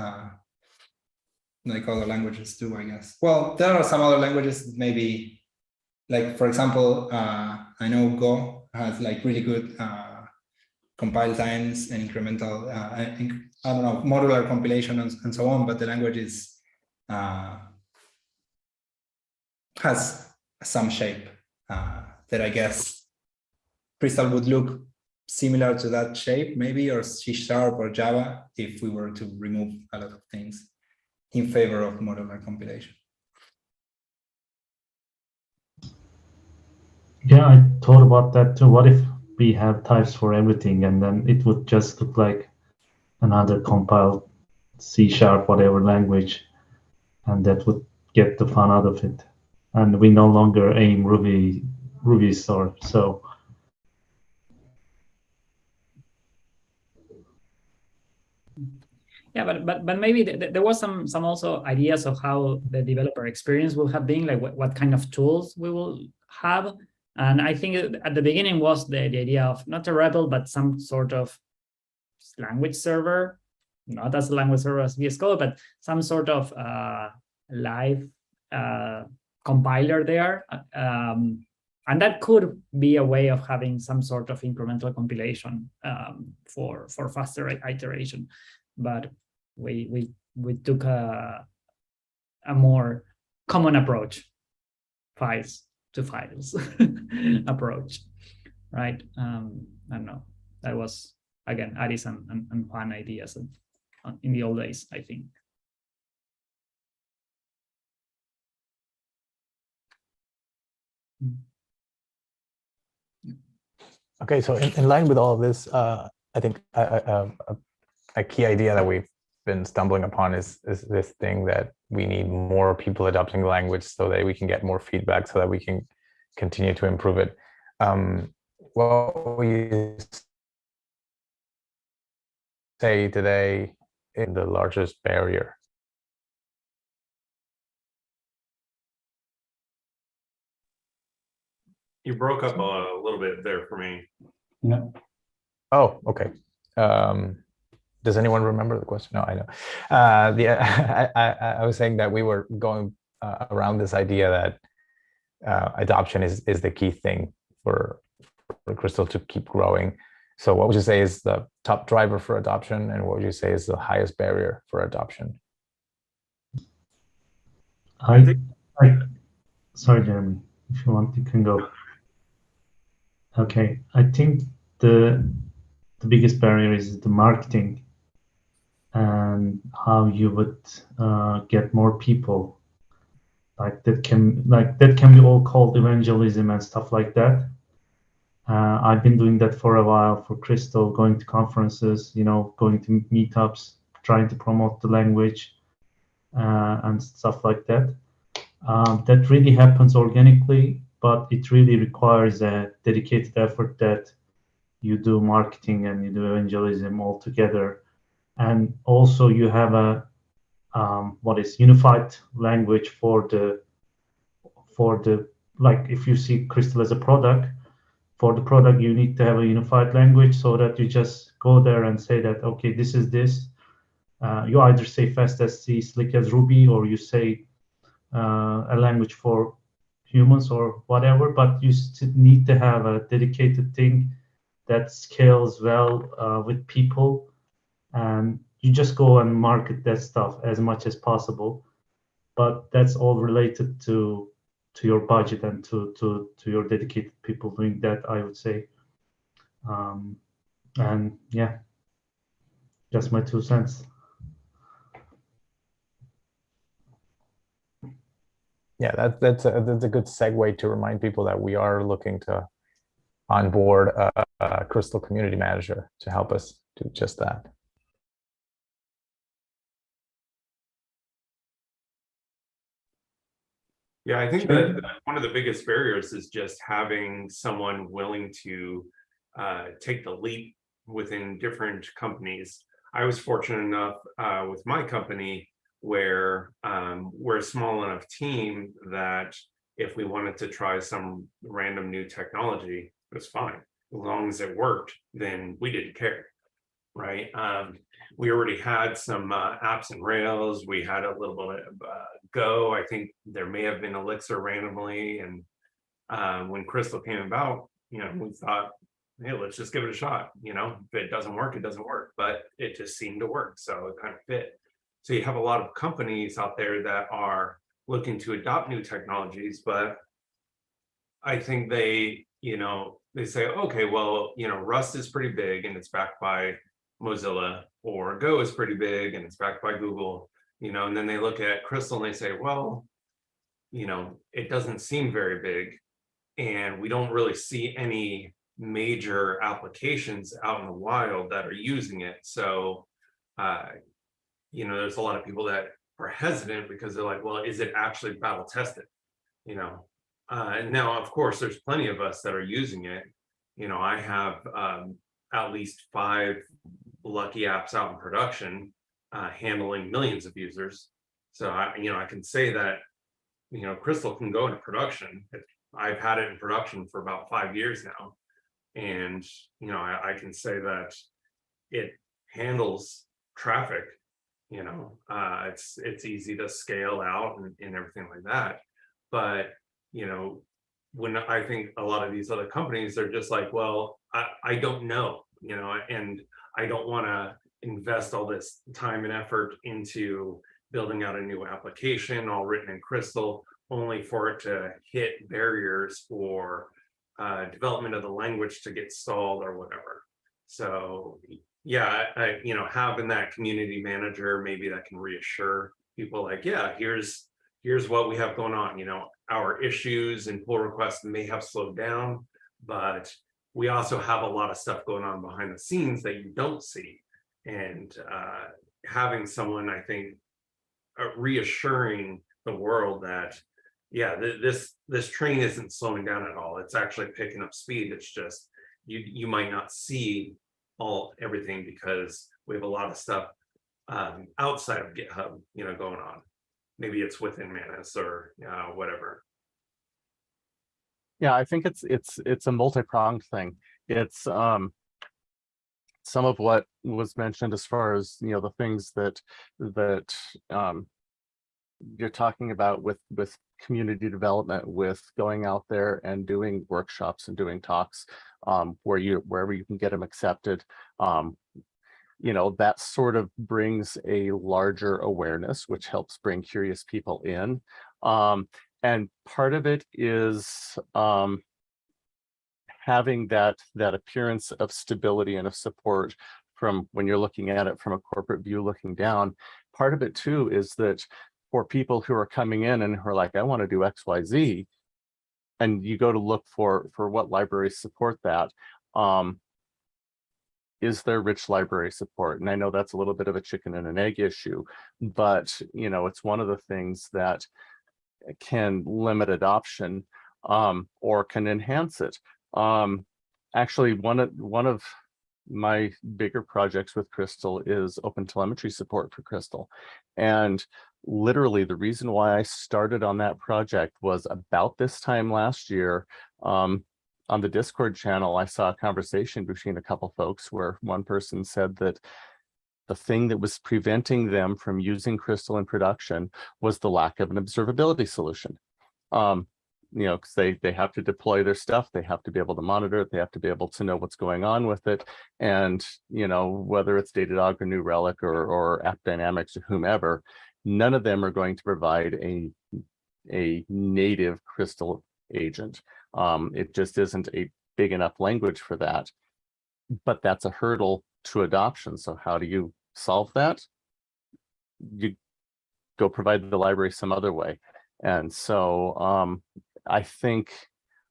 like other languages do, I guess. Well, there are some other languages maybe, like for example, I know Go has like really good compile times and incremental, I don't know, modular compilation and so on, but the language is has some shape that I guess Crystal would look similar to that shape, maybe, or C# or Java, if we were to remove a lot of things in favor of modular compilation. Yeah, I thought about that too. What if we have types for everything, and then it would just look like another compiled C#, whatever language, and that would get the fun out of it. And we no longer aim Ruby store. So yeah, but maybe there was some also ideas of how the developer experience will have been, like what kind of tools we will have. And I think at the beginning was the idea of not a REPL, but some sort of language server, not as a language server as VS Code, but some sort of live compiler there. And that could be a way of having some sort of incremental compilation for faster iteration. But we took a more common approach, files to files approach, right? I don't know. That was, again, Aris and Juan ideas in the old days, I think. Okay, so in line with all of this, I think a key idea that we've been stumbling upon is this thing that we need more people adopting the language so that we can get more feedback, so that we can continue to improve it. What we say today is the largest barrier? You broke up a little bit there for me. Yeah. Oh, okay. Does anyone remember the question? No, I know. I was saying that we were going around this idea that adoption is the key thing for Crystal to keep growing. So what would you say is the top driver for adoption, and what would you say is the highest barrier for adoption? Sorry, Jeremy, if you want, you can go. Okay, I think the biggest barrier is the marketing and how you would get more people. Like that can be all called evangelism and stuff like that. I've been doing that for a while for Crystal, going to conferences, going to meetups, trying to promote the language and stuff like that. That really happens organically, but it really requires a dedicated effort that you do marketing and you do evangelism all together. And also you have a what is unified language for the like, if you see Crystal as a product, for the product you need to have a unified language, so that you just go there and say that, okay, this is this. You either say fast as C, slick as Ruby, or you say a language for humans or whatever, but you still need to have a dedicated thing that scales well with people, and you just go and market that stuff as much as possible. But that's all related to your budget and to your dedicated people doing that, I would say. And yeah, just my 2 cents. Yeah, that's a good segue to remind people that we are looking to onboard a Crystal community manager to help us do just that. Yeah, I think that one of the biggest barriers is just having someone willing to take the leap within different companies. I was fortunate enough with my company where we're a small enough team that if we wanted to try some random new technology, it was fine. As long as it worked, then we didn't care, right? We already had some apps in Rails. We had a little bit of Go. I think there may have been Elixir randomly. And when Crystal came about, we thought, hey, let's just give it a shot. If it doesn't work, it doesn't work. But it just seemed to work. So it kind of fit. So you have a lot of companies out there that are looking to adopt new technologies, but I think they they say, okay, well, Rust is pretty big and it's backed by Mozilla, or Go is pretty big and it's backed by Google, and then they look at Crystal and they say, well, it doesn't seem very big, and we don't really see any major applications out in the wild that are using it. So, there's a lot of people that are hesitant because they're like, well, is it actually battle tested? And now, of course, there's plenty of us that are using it. I have at least 5 Lucky apps out in production, handling millions of users. So I can say that, Crystal can go into production. I've had it in production for about 5 years now. And, I can say that it handles traffic, it's easy to scale out and everything like that. But, when I think a lot of these other companies, they're just like, well, I don't know, and I don't want to invest all this time and effort into building out a new application all written in Crystal, only for it to hit barriers or development of the language to get stalled or whatever. So yeah, having that community manager, maybe that can reassure people like, yeah, here's what we have going on. Our issues and pull requests may have slowed down, but we also have a lot of stuff going on behind the scenes that you don't see. And having someone, I think, reassuring the world that, yeah, this train isn't slowing down at all. It's actually picking up speed. It's just you might not see everything because we have a lot of stuff outside of GitHub, going on. Maybe it's within Manus or whatever. Yeah, I think it's a multi-pronged thing. It's some of what was mentioned as far as the things that you're talking about with community development, with going out there and doing workshops and doing talks, wherever you can get them accepted. That sort of brings a larger awareness, which helps bring curious people in. And part of it is having that appearance of stability and of support from when you're looking at it from a corporate view looking down. Part of it too is that for people who are coming in and who are like, I want to do XYZ, and you go to look for what libraries support that. Is there rich library support? And I know that's a little bit of a chicken and an egg issue, but it's one of the things that can limit adoption or can enhance it. Actually, one of my bigger projects with Crystal is OpenTelemetry support for Crystal. And literally the reason why I started on that project was about this time last year. On the Discord channel, I saw a conversation between a couple folks where one person said that the thing that was preventing them from using Crystal in production was the lack of an observability solution. Because they have to deploy their stuff, they have to be able to monitor it, they have to be able to know what's going on with it. And, whether it's Datadog or New Relic or AppDynamics or whomever, none of them are going to provide a native Crystal agent. It just isn't a big enough language for that. But that's a hurdle to adoption. So how do you solve that? You go provide the library some other way. And so I think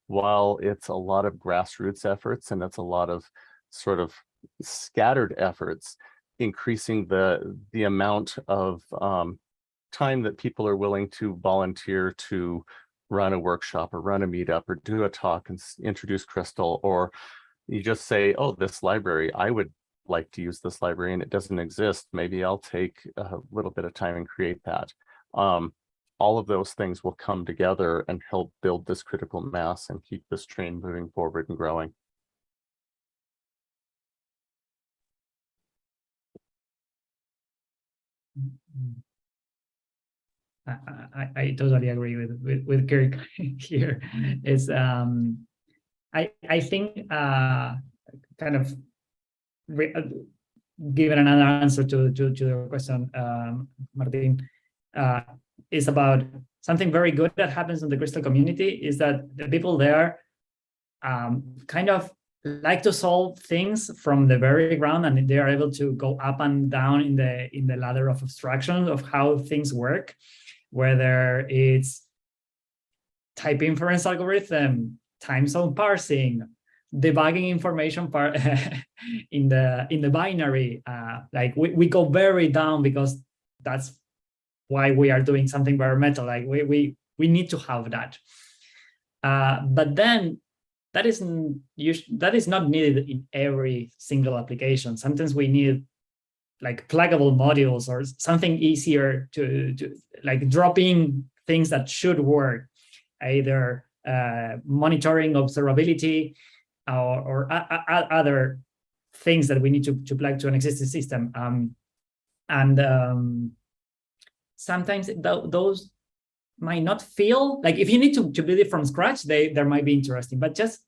while it's a lot of grassroots efforts and it's a lot of sort of scattered efforts, increasing the amount of time that people are willing to volunteer to run a workshop or run a meetup or do a talk and introduce Crystal, or you just say, oh, this library, I would like to use this library and it doesn't exist. Maybe I'll take a little bit of time and create that. All of those things will come together and help build this critical mass and keep this train moving forward and growing. I totally agree with Kirk here. Is I think kind of giving another answer to the question, Martin, is about something very good that happens in the Crystal community is that the people there kind of like to solve things from the very ground, and they are able to go up and down in the ladder of abstraction of how things work, whether it's type inference algorithm, time zone parsing, debugging information part in the binary. Like we go very down because that's why we are doing something bare metal. Like we need to have that. But then that is not needed in every single application. Sometimes we need like pluggable modules or something easier to like drop in things that should work, either monitoring observability or other things that we need to plug to an existing system. Sometimes those might not feel like, if you need to build it from scratch, they might be interesting, but just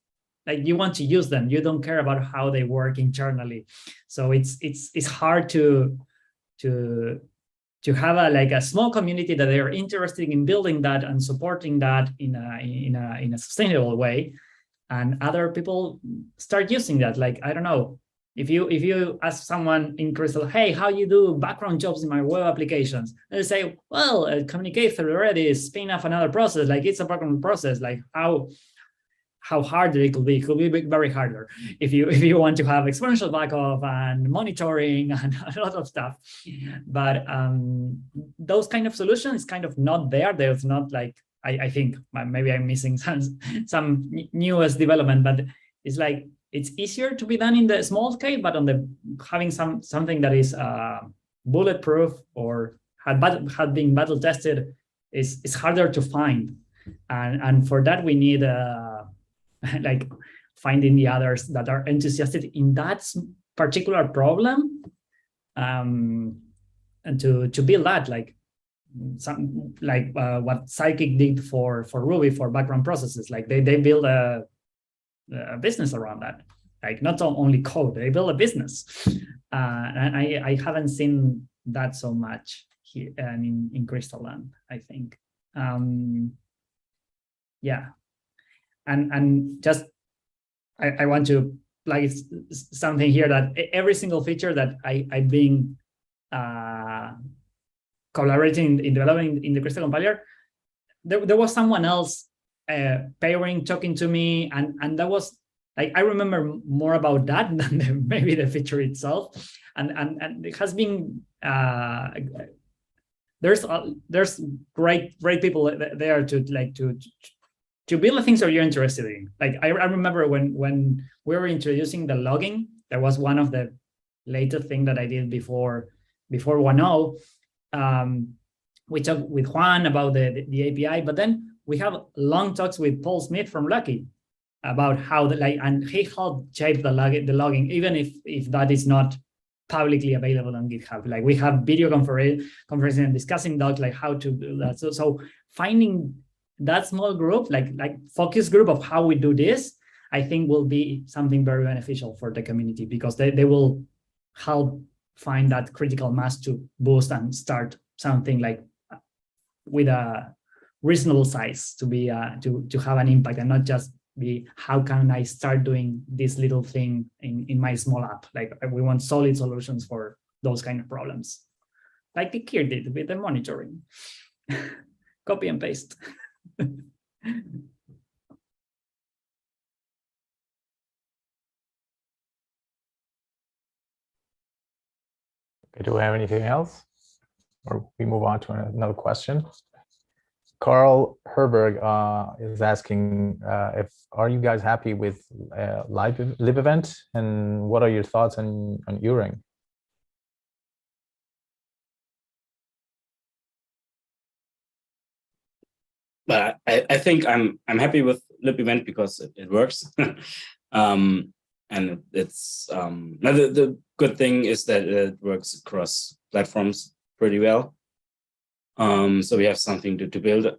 like you want to use them, you don't care about how they work internally. So it's hard to have a small community that they are interested in building that and supporting that in a sustainable way, and other people start using that. Like, I don't know, if you ask someone in Crystal, hey, how you do background jobs in my web applications? They say, well, communicate through Redis, spin off another process. Like, it's a background process. Like, how hard it could be? It could be very harder if you want to have exponential backup and monitoring and a lot of stuff. But those kind of solutions kind of not there. There's not like, I think maybe I'm missing some newest development, but it's like, it's easier to be done in the small scale, but on the having something that is bulletproof or had been battle tested is harder to find, and for that we need like finding the others that are enthusiastic in that particular problem, and to build that, like what Sidekiq did for Ruby for background processes. Like they build a business around that, like not only code, they build a business, and I haven't seen that so much here in Crystalland, I think. Yeah, and just I want to like something here, that every single feature that I've been collaborating in developing in the Crystal compiler, there was someone else pairing, talking to me, and that was like, I remember more about that than maybe the feature itself, and it has been there's great people there to build the things that you're interested in. Like I remember when we were introducing the logging, that was one of the later thing that I did before 1.0. We talked with Juan about the API, but then we have long talks with Paul Smith from Lucky about how and he helped shape the logging, even if that is not publicly available on GitHub. Like we have video conferencing and discussing docs, like how to do that. So finding that small group, like focus group of how we do this, I think will be something very beneficial for the community, because they will help find that critical mass to boost and start something like with a reasonable size to be to have an impact, and not just be, how can I start doing this little thing in my small app? Like we want solid solutions for those kind of problems, like Kir did with the monitoring. Copy and paste. Okay, do we have anything else? Or we move on to another question. Carl Herberg is asking are you guys happy with libevent, and what are your thoughts on Uring? But I think I'm happy with libevent because it works. And it's the good thing is that it works across platforms pretty well. So we have something to build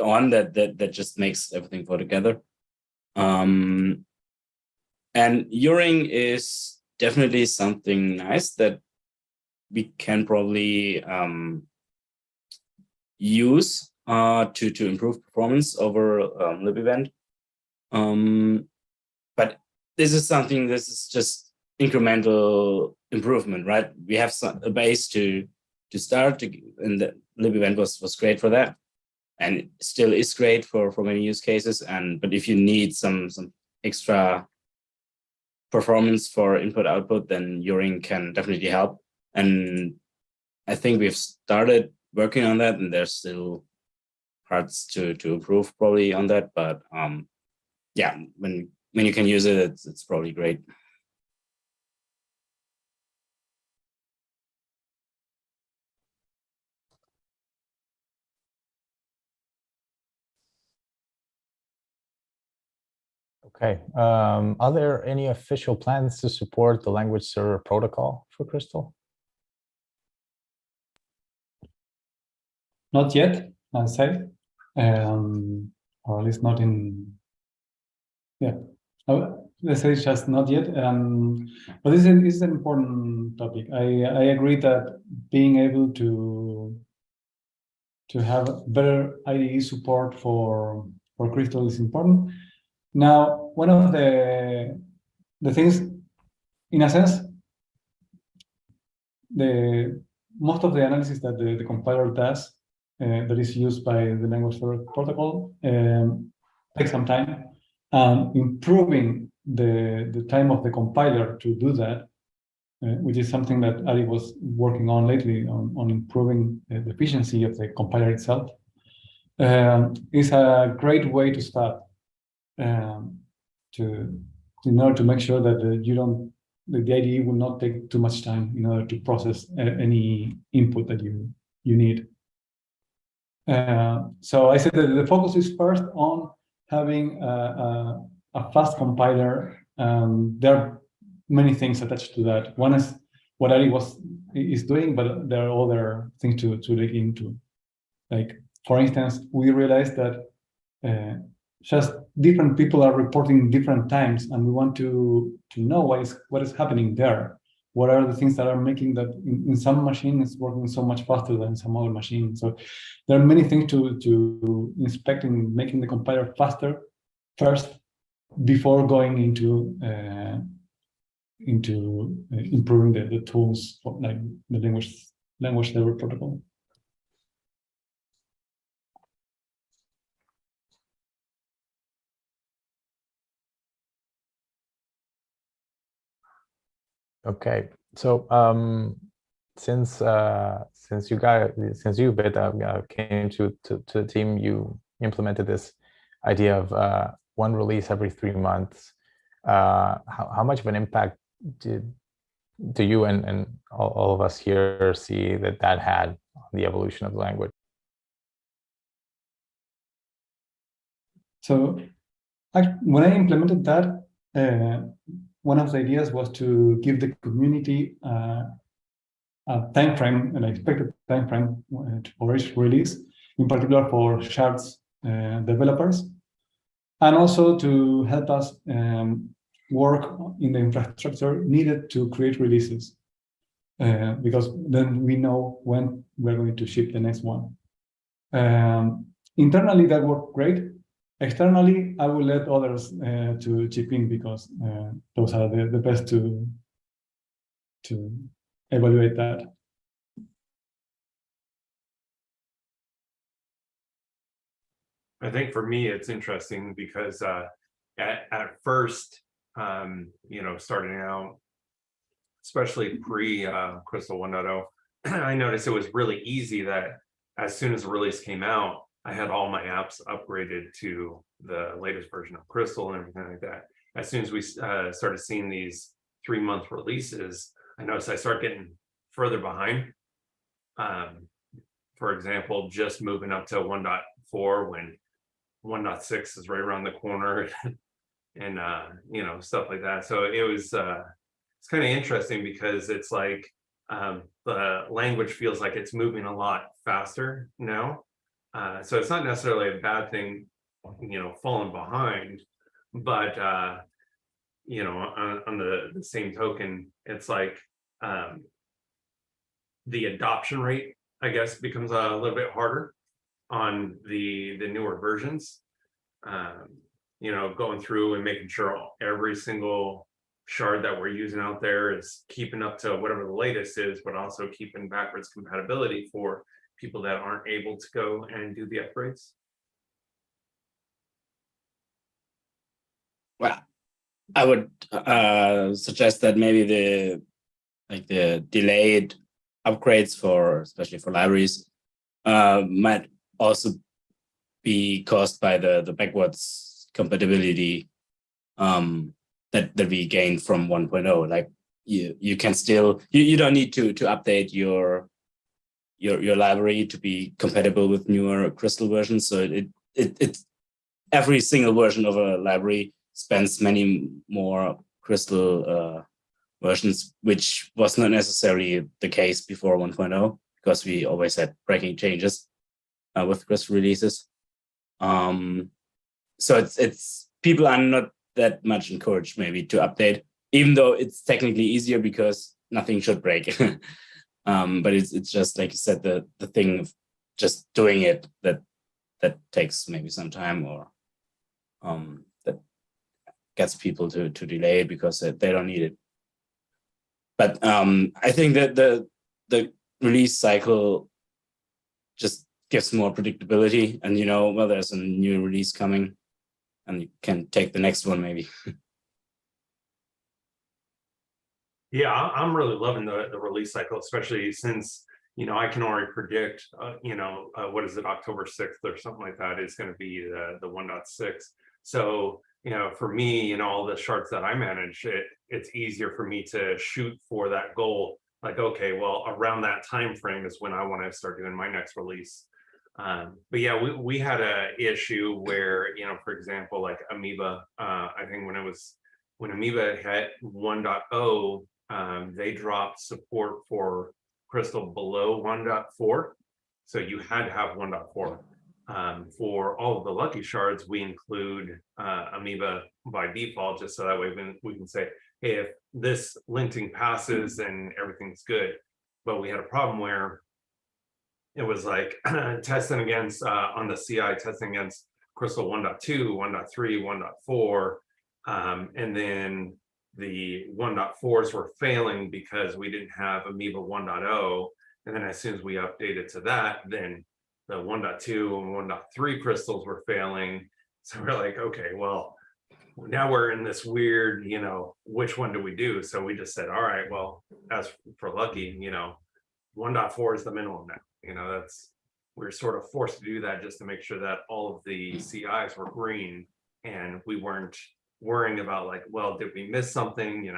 on that just makes everything go together. And Uring is definitely something nice that we can probably use to improve performance over libevent. But this is just incremental improvement, right? We have a base to start, and the libevent was great for that, and it still is great for many use cases. But if you need some extra performance for input output, then Uring can definitely help. And I think we've started working on that, and there's still parts to improve probably on that. But yeah, when you can use it, it's probably great. Okay. Are there any official plans to support the language server protocol for Crystal? Not yet, I'd say, or at least not in. Yeah, let's say just not yet. But this is an important topic. I agree that being able to have better IDE support for Crystal is important. Now, one of the things, in a sense, most of the analysis that the compiler does that is used by the language server protocol takes some time. Improving the time of the compiler to do that, which is something that Ari was working on lately on improving the efficiency of the compiler itself, is a great way to start. In order to make sure that the IDE will not take too much time in order to process any input that you need. So I said that the focus is first on having a fast compiler. There are many things attached to that. One is what Ari is doing, but there are other things to look into. Like, for instance, we realized that just different people are reporting different times, and we want to know what is happening there. What are the things that are making that in some machine it's working so much faster than some other machine? So there are many things to inspect in making the compiler faster first before going into improving the tools for, like, the language server protocol. Okay, so since you came to the team, you implemented this idea of one release every 3 months. How much of an impact do you and all of us here see that had on the evolution of the language? So when I implemented that, one of the ideas was to give the community a time frame, an expected time frame for each release, in particular for Shards developers, and also to help us work in the infrastructure needed to create releases, because then we know when we're going to ship the next one. Internally, that worked great. Externally, I will let others to chip in, because those are the best to evaluate that. I think for me, it's interesting because at first, starting out, especially pre Crystal 1.0, I noticed it was really easy that as soon as the release came out, I had all my apps upgraded to the latest version of Crystal and everything like that. As soon as we started seeing these 3-month releases, I noticed I started getting further behind. For example, just moving up to 1.4 when 1.6 is right around the corner, and stuff like that. So it was it's kind of interesting, because it's like the language feels like it's moving a lot faster now. So it's not necessarily a bad thing, falling behind, but on the same token, it's like the adoption rate, I guess, becomes a little bit harder on the newer versions. going through and making sure every single shard that we're using out there is keeping up to whatever the latest is, but also keeping backwards compatibility for people that aren't able to go and do the upgrades? Well, I would suggest that maybe the delayed upgrades especially for libraries might also be caused by the backwards compatibility that we gained from 1.0. Like you can still you don't need to update your library to be compatible with newer Crystal versions. So it every single version of a library spends many more Crystal versions, which was not necessarily the case before 1.0, because we always had breaking changes with Crystal releases. So it's people are not that much encouraged maybe to update, even though it's technically easier because nothing should break. But it's just like you said, the thing of just doing it that takes maybe some time, or that gets people to delay it because they don't need it. But I think that the release cycle just gives more predictability, and well, there's a new release coming, and you can take the next one maybe. Yeah, I'm really loving the release cycle, especially since I can already predict what is it, October 6th or something like that is going to be the 1.6. So for me, all the shards that I manage, it's easier for me to shoot for that goal. Like, okay, well, around that time frame is when I want to start doing my next release. But yeah, we had a issue where, for example, like Amoeba, I think when Amoeba hit 1.0, they dropped support for Crystal below 1.4. So you had to have 1.4. For all of the lucky shards, we include Amoeba by default, just so that way we can say, hey, if this linting passes, then everything's good. But we had a problem where it was like testing against on the CI, testing against Crystal 1.2, 1.3, 1.4, and then the 1.4s were failing because we didn't have Amoeba 1.0. And then as soon as we updated to that, then the 1.2 and 1.3 crystals were failing. So we're like, okay, well, now we're in this weird, which one do we do? So we just said, all right, well, as for lucky, 1.4 is the minimum now. We're sort of forced to do that just to make sure that all of the CIs were green and we weren't worrying about like, well, did we miss something?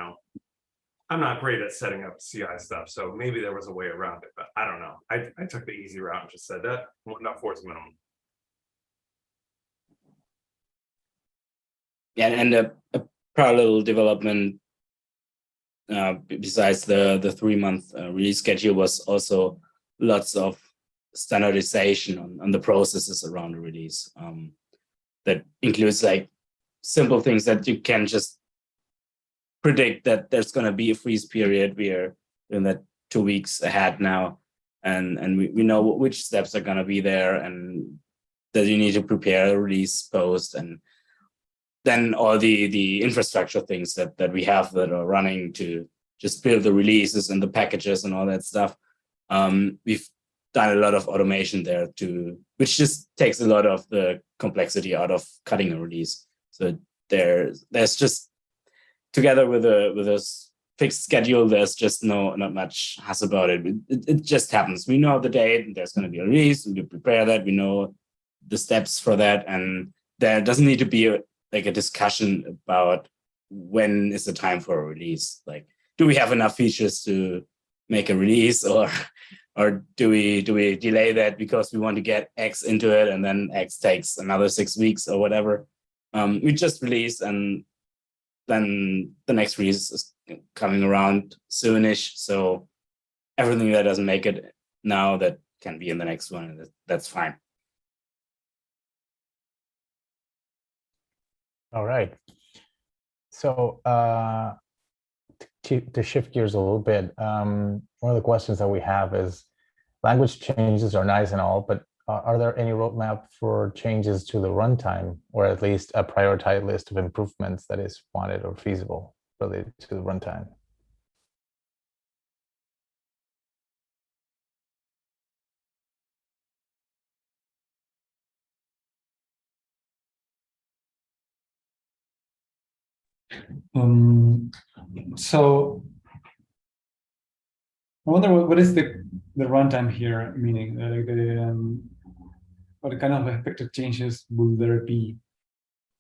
I'm not great at setting up CI stuff, so maybe there was a way around it, but I don't know. I took the easy route and just said that 1.4 is minimum. Yeah, and a parallel development besides the 3-month release schedule was also lots of standardization on the processes around the release. That includes like simple things that you can just predict that there's going to be a freeze period. We are in that 2 weeks ahead now, and we know which steps are going to be there, and that you need to prepare a release post, and then all the infrastructure things that we have that are running to just build the releases and the packages and all that stuff. We've done a lot of automation there too, which just takes a lot of the complexity out of cutting a release. So there's just, together with a fixed schedule, there's just not much hassle about it. It just happens. We know the date, there's going to be a release, we prepare that, we know the steps for that, and there doesn't need to be a discussion about when is the time for a release. Like, do we have enough features to make a release, or do we delay that because we want to get X into it and then X takes another 6 weeks or whatever? We just release, and then the next release is coming around soonish. So everything that doesn't make it now, that can be in the next one. That's fine. All right. So to shift gears a little bit, one of the questions that we have is, language changes are nice and all, but are there any roadmap for changes to the runtime, or at least a prioritized list of improvements that is wanted or feasible related to the runtime? So I wonder what is the runtime here meaning? What kind of expected changes will there be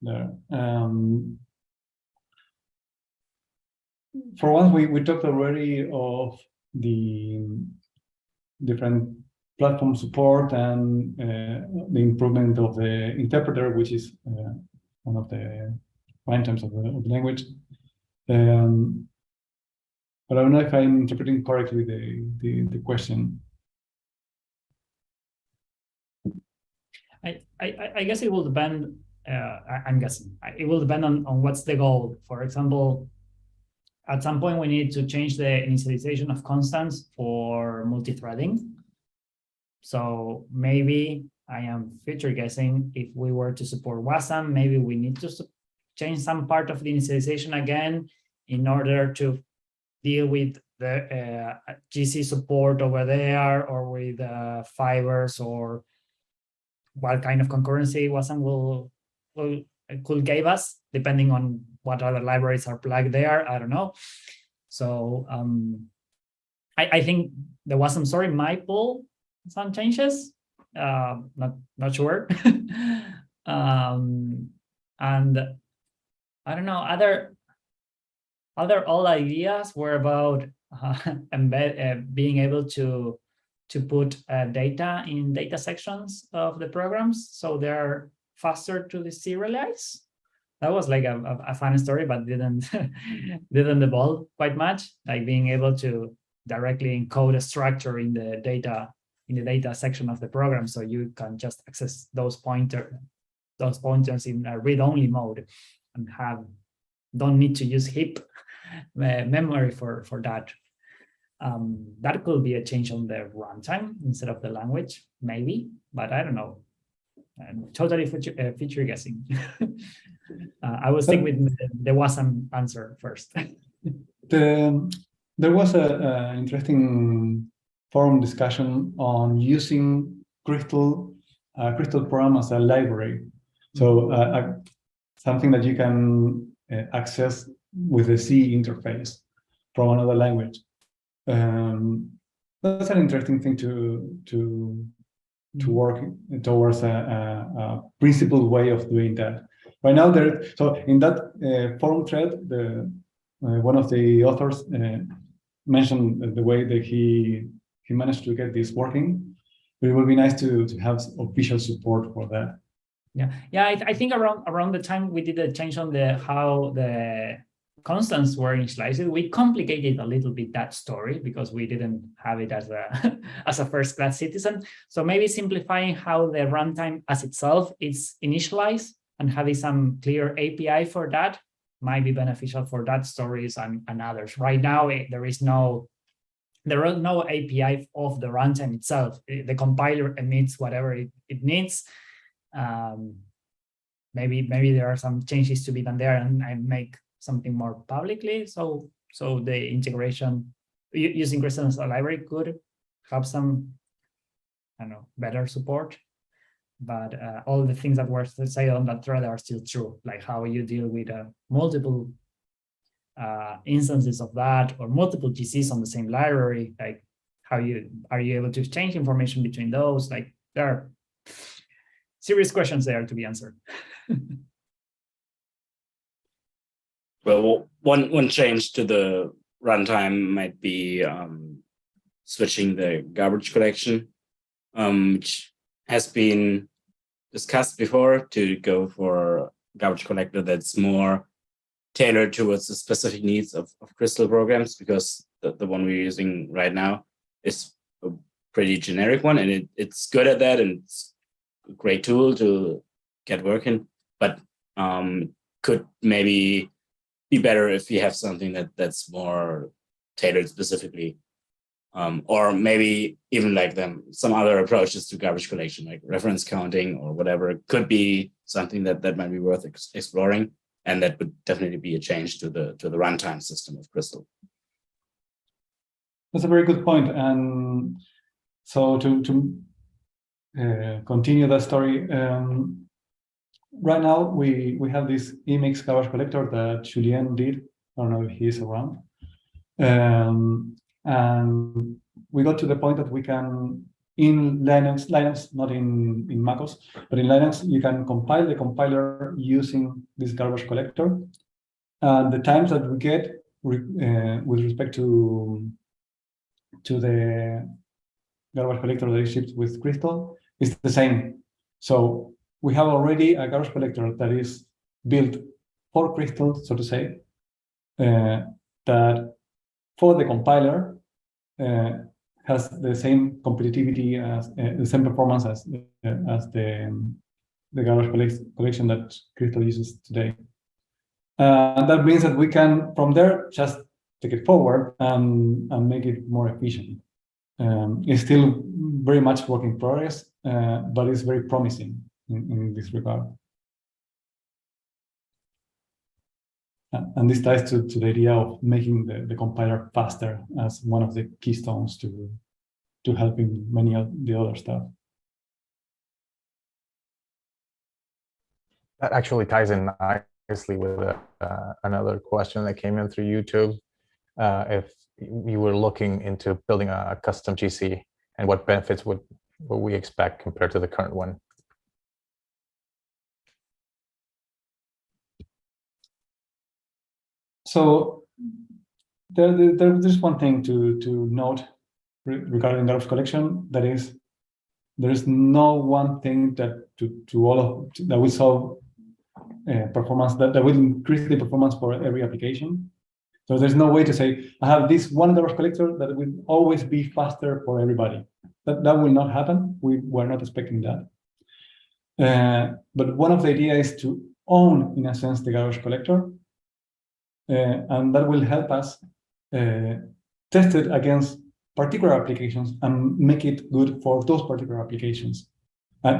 there? For once, we talked already of the different platform support and the improvement of the interpreter, which is one of the runtimes of the language. But I don't know if I'm interpreting correctly the question. I guess it will depend. I'm guessing it will depend on what's the goal. For example, at some point we need to change the initialization of constants for multi-threading. So maybe I am future guessing, if we were to support WASM, maybe we need to change some part of the initialization again in order to deal with the GC support over there, or with fibers, or what kind of concurrency WASM could give us, depending on what other libraries are plugged there. I don't know. So I think the WASM story might pull some changes. Not sure. And I don't know, other old ideas were about being able to put data in data sections of the programs, so they're faster to serialize. That was like a fun story, but didn't evolve quite much. Like being able to directly encode a structure in the data section of the program, so you can just access those pointers in a read-only mode, and don't need to use heap memory for that. That could be a change on the runtime instead of the language, maybe, but I don't know. I'm totally future guessing. I will stick with the WASM answer first. There was an interesting forum discussion on using Crystal program as a library. So something that you can access with the C interface from another language. That's an interesting thing to work towards a principled way of doing that. Right now, so in that forum thread, one of the authors mentioned the way that he managed to get this working. But it would be nice to have official support for that. Yeah. I think around the time we did a change on how the constants were initialized, we complicated a little bit that story because we didn't have it as a first-class citizen. So maybe simplifying how the runtime as itself is initialized and having some clear API for that might be beneficial for that stories and others. Right now, there is no API of the runtime itself. The compiler emits whatever it needs. Maybe there are some changes to be done there and make something more publicly. So the integration using Crystal as a library could have some, I don't know, better support. But all the things that were said on that thread are still true, like how you deal with multiple instances of that, or multiple GCs on the same library. Like are you able to exchange information between those? Like there are serious questions there to be answered. Well, one change to the runtime might be switching the garbage collection, which has been discussed before, to go for a garbage collector that's more tailored towards the specific needs of Crystal programs, because the one we're using right now is a pretty generic one, and it's good at that, and it's a great tool to get working, but could maybe be better if you have something that's more tailored specifically or maybe even like some other approaches to garbage collection, like reference counting or whatever. It could be something that might be worth exploring, and that would definitely be a change to the runtime system of Crystal. That's a very good point. And so to continue that story, right now we have this Emacs garbage collector that Julien did. I don't know if he's around. And we got to the point that we can, in Linux, not in MacOS, but in Linux, you can compile the compiler using this garbage collector. And the times that we get with respect to the garbage collector that is shipped with Crystal is the same. So we have already a garbage collector that is built for Crystal, so to say, that for the compiler has the same competitivity as the same performance as the garbage collection that Crystal uses today. That means that we can, from there, just take it forward and make it more efficient. It's still very much work in progress, but it's very promising in this regard. And this ties to the idea of making the compiler faster as one of the keystones to helping many of the other stuff. That actually ties in nicely with another question that came in through YouTube. If you were looking into building a custom GC, and what benefits would we expect compared to the current one? So there's one thing to note regarding garbage collection, that is, there is no one thing that will solve performance that will increase the performance for every application. So there's no way to say I have this one garbage collector that will always be faster for everybody. That will not happen. We're not expecting that. But one of the ideas is to own, in a sense, the garbage collector. And that will help us test it against particular applications and make it good for those particular applications.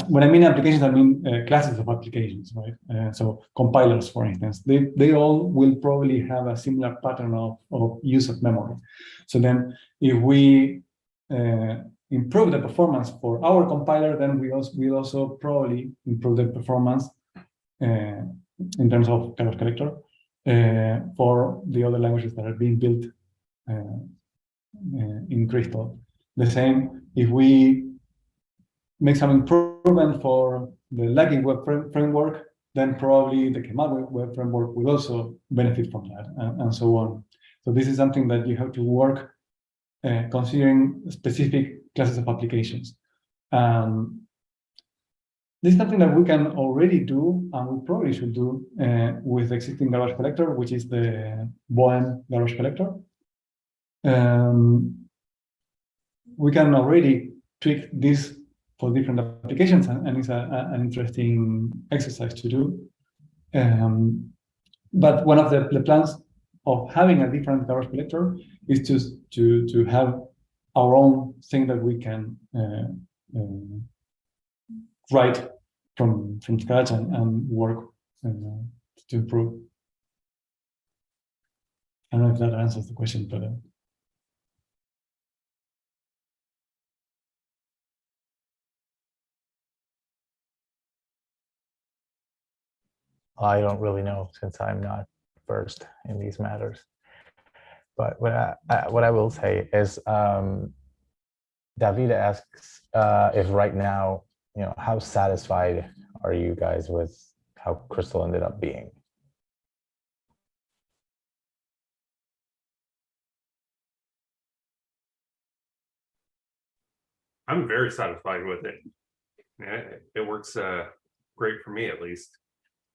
When I mean applications, I mean classes of applications, right? So compilers, for instance, they all will probably have a similar pattern of use of memory. So then if we improve the performance for our compiler, then we'll also probably improve the performance in terms of garbage collector for the other languages that are being built in Crystal. The same, if we make some improvement for the Lagging Web Framework, then probably the Kemal Web Framework will also benefit from that, and so on. So this is something that you have to work considering specific classes of applications. This is something that we can already do, and we probably should do with the existing garbage collector, which is the Boehm garbage collector. We can already tweak this for different applications, and it's an interesting exercise to do. But one of the plans of having a different garbage collector is to have our own thing that we can write from scratch and work to improve. I don't know if that answers the question, but I don't really know, since I'm not versed in these matters. But what I will say is, David asks if right now, how satisfied are you guys with how Crystal ended up being? I'm very satisfied with it. It works great for me, at least.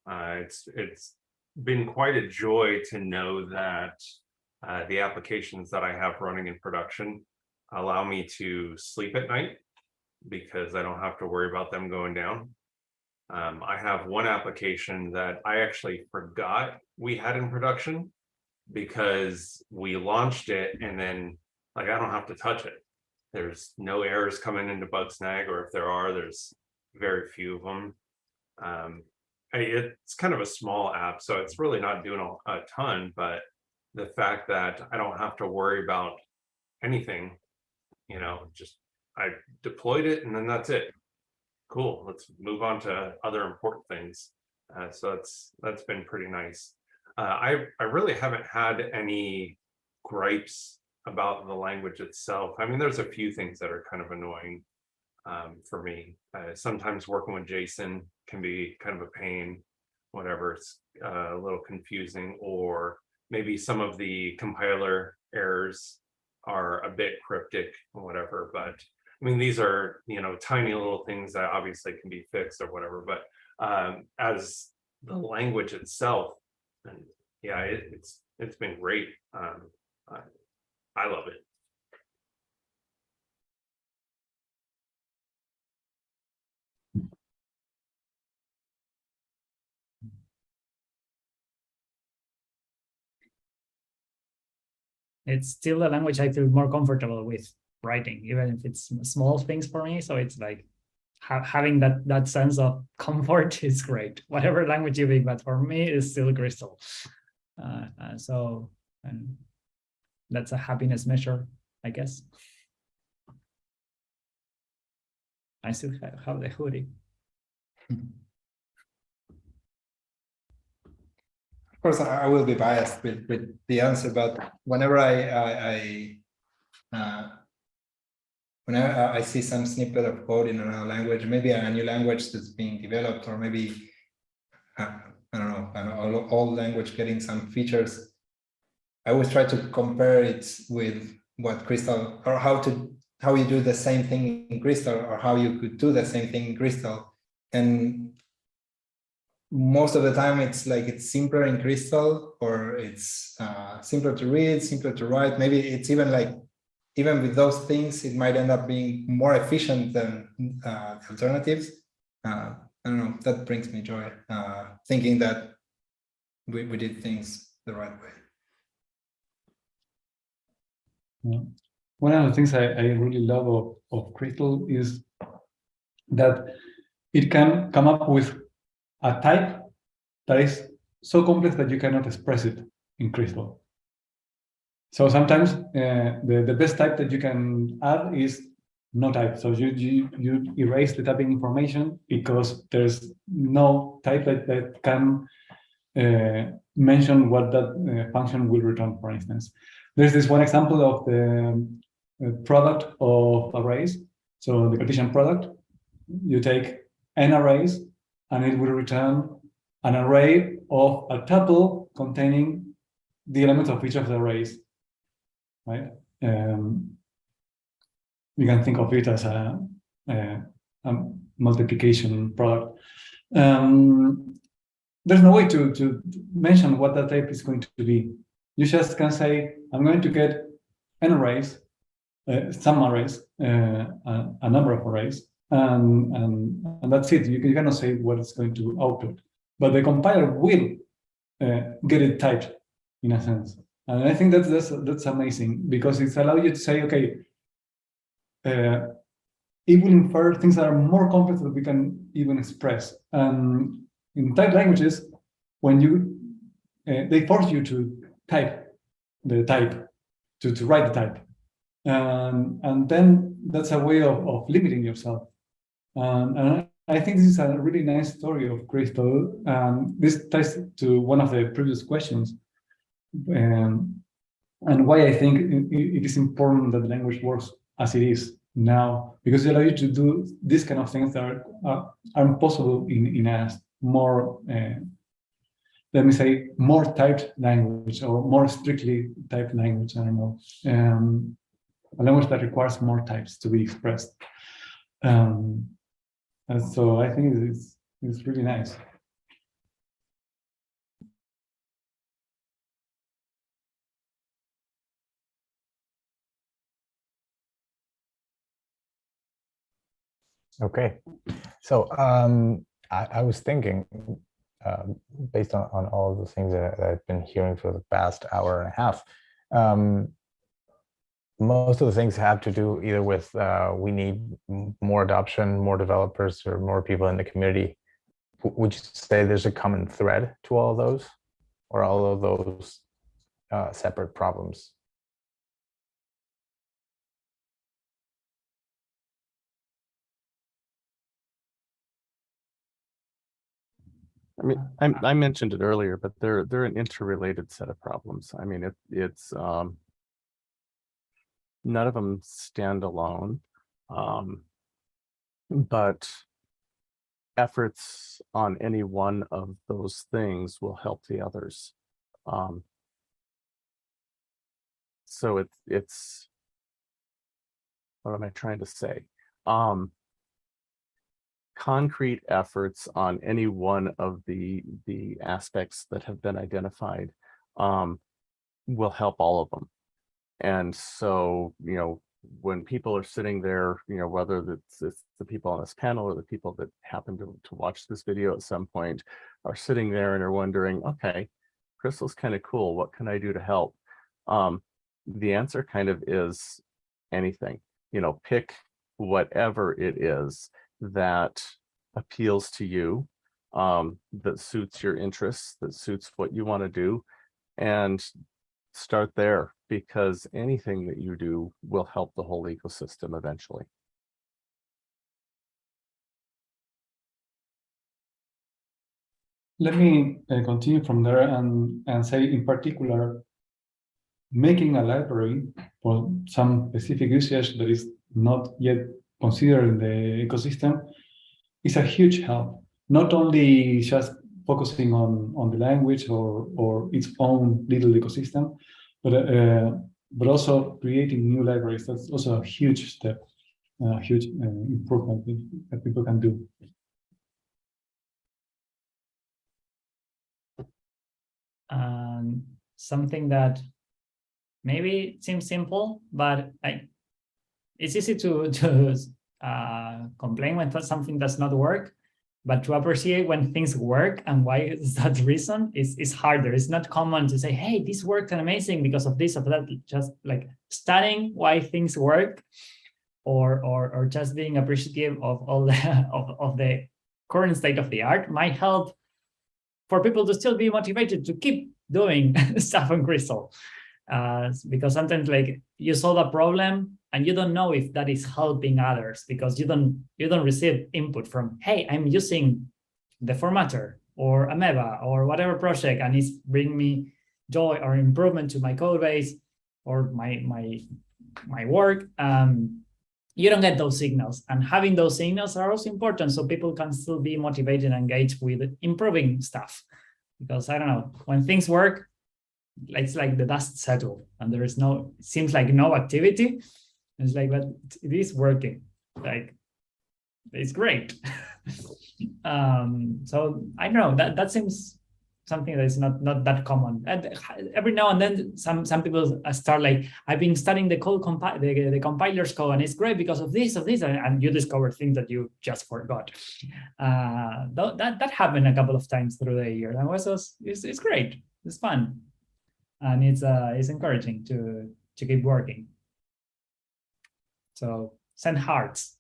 It's been quite a joy to know that the applications that I have running in production allow me to sleep at night because I don't have to worry about them going down. I have one application that I actually forgot we had in production because we launched it and then like I don't have to touch it. There's no errors coming into Bugsnag, or if there are, there's very few of them. It's kind of a small app, so it's really not doing a ton, but the fact that I don't have to worry about anything, you know, just I deployed it and then that's it. Cool, let's move on to other important things. So that's been pretty nice. I really haven't had any gripes about the language itself. I mean, there's a few things that are kind of annoying for me. Sometimes working with JSON can be kind of a pain, whatever, it's a little confusing, or maybe some of the compiler errors are a bit cryptic or whatever. But I mean, these are, you know, tiny little things that obviously can be fixed or whatever. But as the language itself, and yeah, it's been great. I love it. It's still a language I feel more comfortable with writing, even if it's small things for me. So it's like having that sense of comfort is great. Whatever language you pick, but for me, it's still Crystal. And that's a happiness measure, I guess. I still have the hoodie. Of course, I will be biased with the answer, but whenever whenever I see some snippet of code in another language, maybe a new language that's being developed, or maybe I don't know, an old language getting some features, I always try to compare it with what Crystal, or how you do the same thing in Crystal, or how you could do the same thing in Crystal. And most of the time it's like it's simpler in Crystal, or it's simpler to read, simpler to write. Maybe it's even like, even with those things, it might end up being more efficient than alternatives. I don't know, that brings me joy, thinking that we did things the right way. Yeah. One of the things I really love of Crystal is that it can come up with a type that is so complex that you cannot express it in Crystal. So sometimes the best type that you can add is no type. So you erase the typing information because there's no type that can mention what that function will return, for instance. There's this one example of the product of arrays. So the Cartesian product, you take n arrays and it will return an array of a tuple containing the elements of each of the arrays, right? You can think of it as a multiplication product. There's no way to mention what that type is going to be. You just can say, I'm going to get n arrays, some arrays, a number of arrays, and that's it. You cannot say what it's going to output, but the compiler will get it typed in a sense. And I think that's amazing, because it's allowed you to say, okay, it will infer things that are more complex that we can even express. In typed languages, when they force you to type the type, to write the type, and then that's a way of limiting yourself. And I think this is a really nice story of Crystal. This ties to one of the previous questions, and why I think it is important that the language works as it is now, because it allows you to do these kind of things that are impossible in a more, let me say, more typed language, or more strictly typed language. I don't know, a language that requires more types to be expressed. And so I think it's really nice. Okay, so I was thinking, based on all the things that I've been hearing for the past hour and a half, most of the things have to do either with we need more adoption, more developers, or more people in the community. Would you say there's a common thread to all of those, or all of those separate problems? I mean, I mentioned it earlier, but they're an interrelated set of problems. I mean, it's none of them stand alone, but efforts on any one of those things will help the others. So it's what am I trying to say? Concrete efforts on any one of the aspects that have been identified will help all of them. And so, you know, when people are sitting there, you know, whether it's the people on this panel or the people that happen to watch this video at some point are sitting there and are wondering, okay, Crystal's kind of cool. What can I do to help? The answer kind of is anything. You know, pick whatever it is that appeals to you, that suits your interests, that suits what you want to do, and start there, because anything that you do will help the whole ecosystem eventually. Let me continue from there and say, in particular, making a library for some specific usage that is not yet considered in the ecosystem is a huge help. Not only just focusing on the language or its own little ecosystem, but also creating new libraries. That's also a huge step, a huge improvement that people can do. Something that maybe seems simple, but it's easy to complain when something does not work, but to appreciate when things work and why is that reason is harder. It's not common to say, hey, this worked amazing because of this or that. Just like studying why things work, or just being appreciative of all the of the current state of the art might help for people to still be motivated to keep doing stuff on Crystal. Because sometimes, like, you solve a problem and you don't know if that is helping others because you don't receive input from, hey, I'm using the formatter or Ameba or whatever project and it's bringing me joy or improvement to my code base or my work. You don't get those signals, and having those signals are also important so people can still be motivated and engaged with improving stuff. Because I don't know, when things work, it's like the dust settled and there is no, it seems like no activity. It's like, but it is working, like it's great. So I don't know, that seems something that is not that common. And every now and then some people start like, I've been studying the code the compiler's code and it's great because of this, and you discover things that you just forgot. That happened a couple of times through the year, and it's great, it's fun. And it's encouraging to keep working. So send hearts.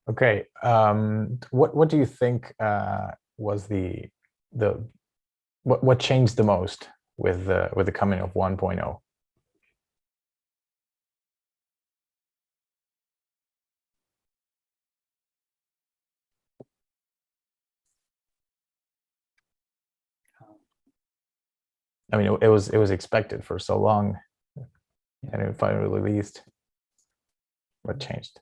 Okay, what do you think was what changed the most with the coming of 1.0? I mean, it was expected for so long, and it finally released. What changed?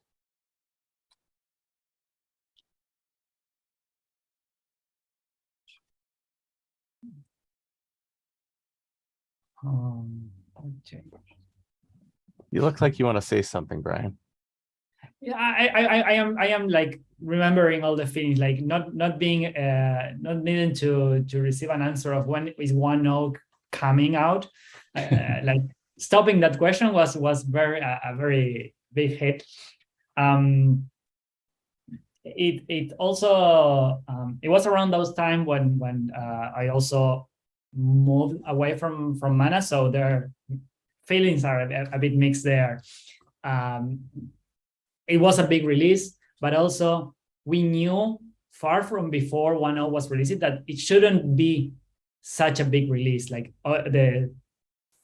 You look like you want to say something, Brian. Yeah, I am like remembering all the feelings, like not being not needing to receive an answer of when is 1.0 coming out. Like stopping that question was very a very big hit. it also it was around those time when I also moved away from Mana, so their feelings are a bit mixed there. It was a big release, but also we knew far from before 1.0 was released that it shouldn't be such a big release. Like the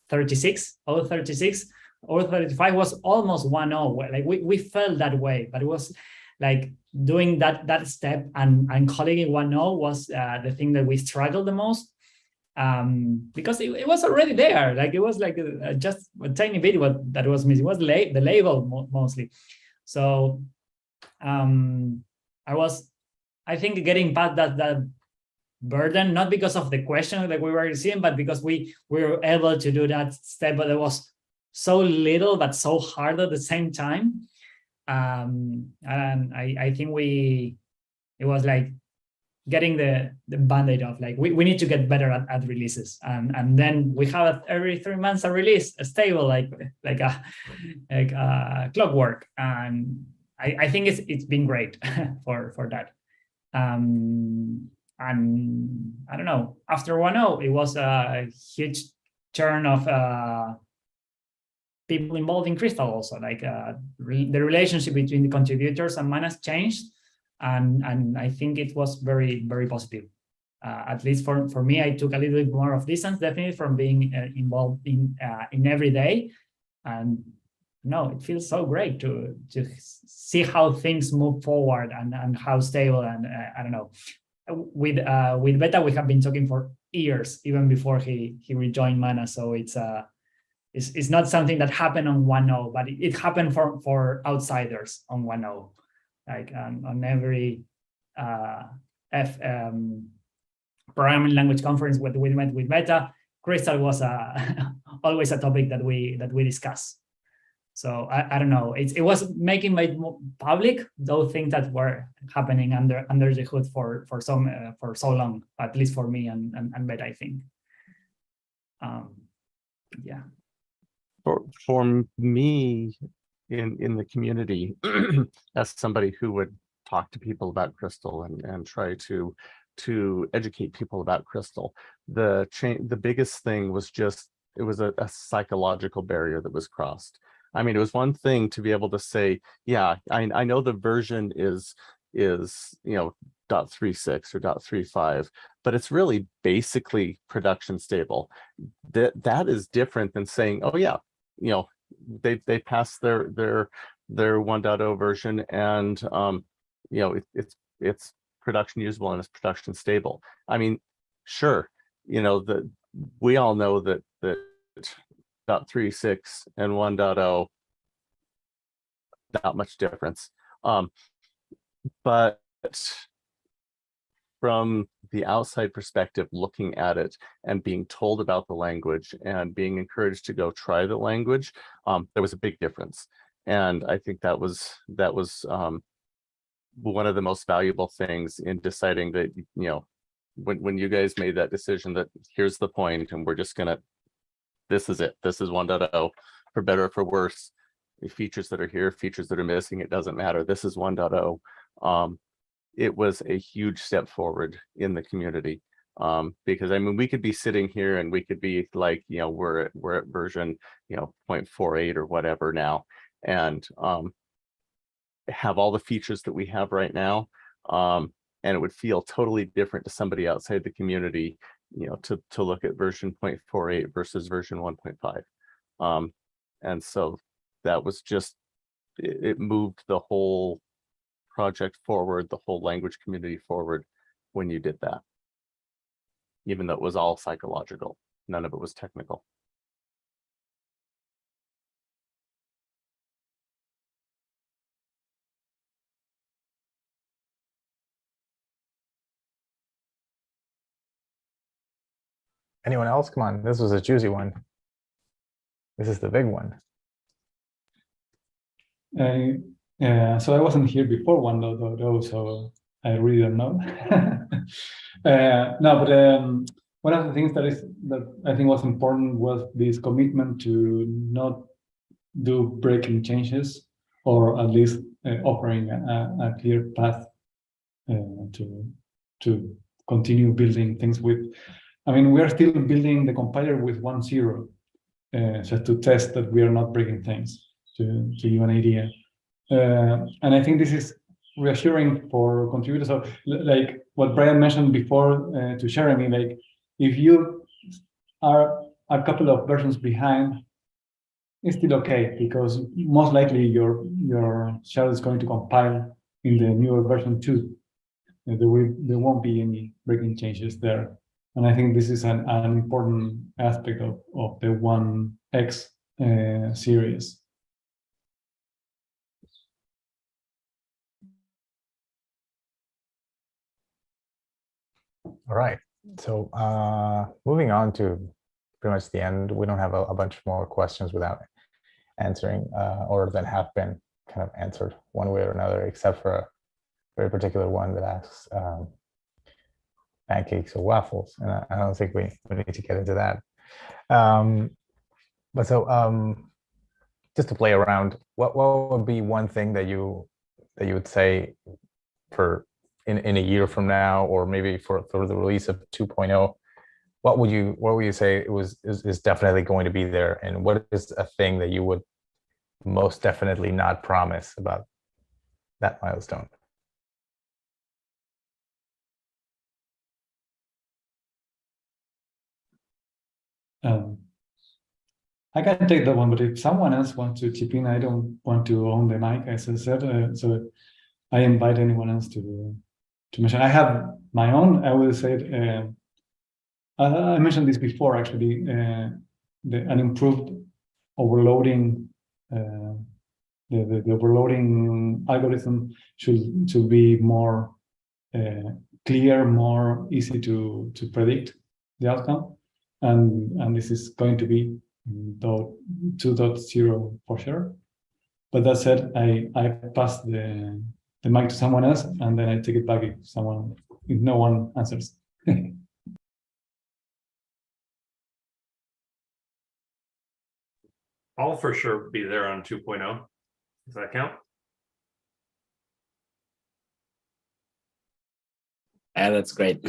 36 or 35 was almost 1.0. Like we felt that way, but it was like doing that step and calling it 1.0 was the thing that we struggled the most, because it was already there. Like it was like just a tiny bit that was missing. It was the label mostly. So I think getting past that burden, not because of the question that we were receiving, but because we were able to do that step, but it was so little but so hard at the same time. And I think it was like getting the band-aid off. Like we need to get better at releases, and then we have every 3 months a release, a stable, like clockwork. And I think it's been great for that. And I don't know, after 1.0 it was a huge churn of people involved in Crystal also. Like the relationship between the contributors and Manas changed, and I think it was very, very positive. At least for me, I took a little bit more of distance, definitely, from being involved in every day. And no, it feels so great to see how things move forward and how stable. And I don't know, with Beta we have been talking for years, even before he rejoined Mana. So it's not something that happened on 1.0, but it happened for outsiders on 1.0. Like on every programming language conference we went with Beta, Crystal was always a topic that we discuss. So I don't know, it was making it more public, those things that were happening under the hood for so long, at least for me and Beta, I think. Yeah. For me, in the community, as somebody who would talk to people about Crystal and try to educate people about Crystal, the biggest thing was just, it was a psychological barrier that was crossed. I mean, it was one thing to be able to say, yeah, I know the version is 0.36 or 0.35, but it's really basically production stable. That is different than saying, oh yeah, they passed their 1.0 version, and it's production usable and it's production stable. I mean, sure, we all know that 0.36 and 1.0, not much difference. But from the outside perspective, looking at it and being told about the language and being encouraged to go try the language, there was a big difference. And I think that was one of the most valuable things in deciding that, when you guys made that decision that here's the point and we're just gonna, this is it, this is 1.0, for better or for worse, the features that are here, features that are missing, it doesn't matter, this is 1.0. It was a huge step forward in the community, because I mean, we could be sitting here and we could be like, we're at version 0.48 or whatever now, and have all the features that we have right now, and it would feel totally different to somebody outside the community, to look at version 0.48 versus version 1.5. And so that was just, it moved the whole project forward, the whole language community forward when you did that, even though it was all psychological, none of it was technical. Anyone else? Come on, this was a juicy one. This is the big one. So I wasn't here before 1.0, so I really don't know. No, but one of the things that I think was important was this commitment to not do breaking changes, or at least offering a clear path to continue building things with. I mean, we are still building the compiler with 1.0, just to test that we are not breaking things, to give you an idea. And I think this is reassuring for contributors. So, like what Brian mentioned before to Jeremy, like if you are a couple of versions behind, it's still okay, because most likely your shell is going to compile in the newer version too. There won't be any breaking changes there. And I think this is an important aspect of the 1x series. All right. So moving on to pretty much the end, we don't have a bunch more questions without answering or that have been kind of answered one way or another, except for a very particular one that asks pancakes or waffles. And I don't think we need to get into that. But so just to play around, what would be one thing that you would say for in a year from now, or maybe for the release of 2.0, what would you say is definitely going to be there, and what is a thing that you would most definitely not promise about that milestone? I can take that one, but if someone else wants to chip in, I don't want to own the mic, as I said, so I invite anyone else to mention. I have my own. I will say it, I mentioned this before, actually. An improved overloading, the overloading algorithm should be more clear, more easy to predict the outcome, and this is going to be 2.0 for sure. But that said, I pass the mic to someone else, and then I take it back if no one answers. I'll for sure be there on 2.0. Does that count? Yeah, that's great.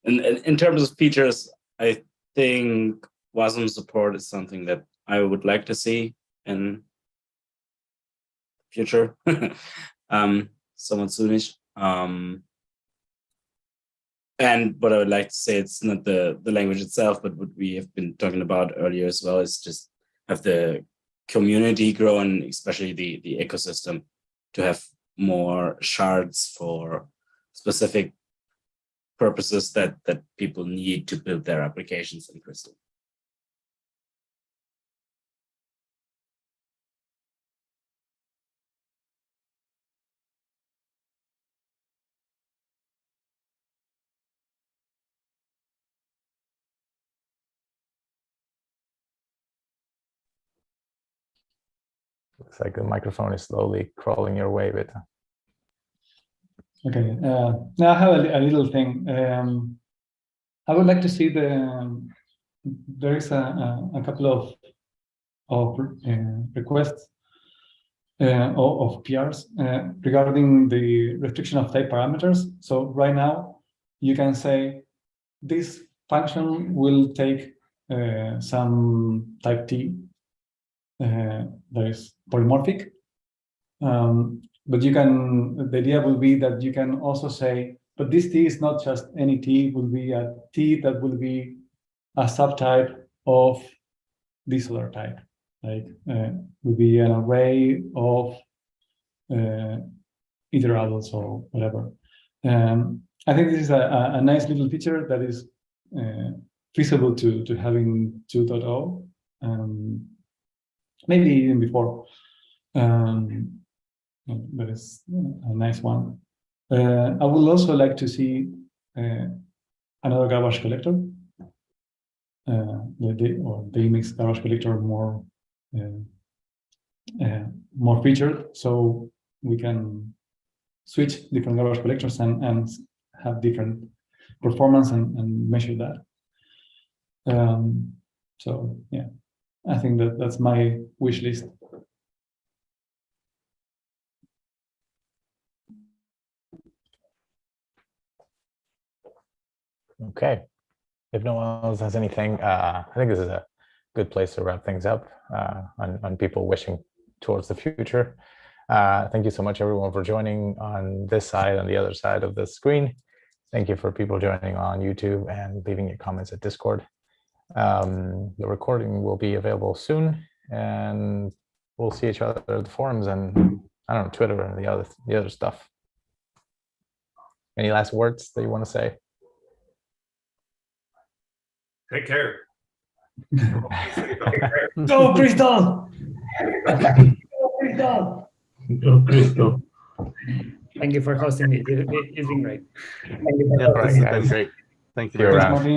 And in terms of features, I think WASM support is something that I would like to see in future, somewhat soonish. And what I would like to say, it's not the language itself, but what we have been talking about earlier as well, is just have the community grow, and especially the ecosystem, to have more shards for specific purposes that people need to build their applications in Crystal. Looks like the microphone is slowly crawling your way, Vita. Okay. Now I have a little thing. I would like to see there is a couple of requests of PRs regarding the restriction of type parameters. So right now, you can say this function will take some type T that is polymorphic. But the idea will be that you can also say, but this T is not just any T, it will be a T that will be a subtype of this other type. Like will be an array of iterables or whatever. I think this is a nice little feature that is feasible to having 2.0, maybe even before. That is a nice one. I would also like to see another garbage collector, the Emacs garbage collector more featured, so we can switch different garbage collectors and have different performance and measure that. So yeah, I think that's my wish list. Okay. If no one else has anything, I think this is a good place to wrap things up on people wishing towards the future. Thank you so much, everyone, for joining on this side and the other side of the screen. Thank you for people joining on YouTube and leaving your comments at Discord. The recording will be available soon, and we'll see each other at the forums and I don't know, Twitter and the other stuff. Any last words that you want to say? Take care. Go Crystal! Go Crystal! Go Crystal! Thank you for hosting me. It's been great. Yeah, this has been great. Thank you. See you around. Martin.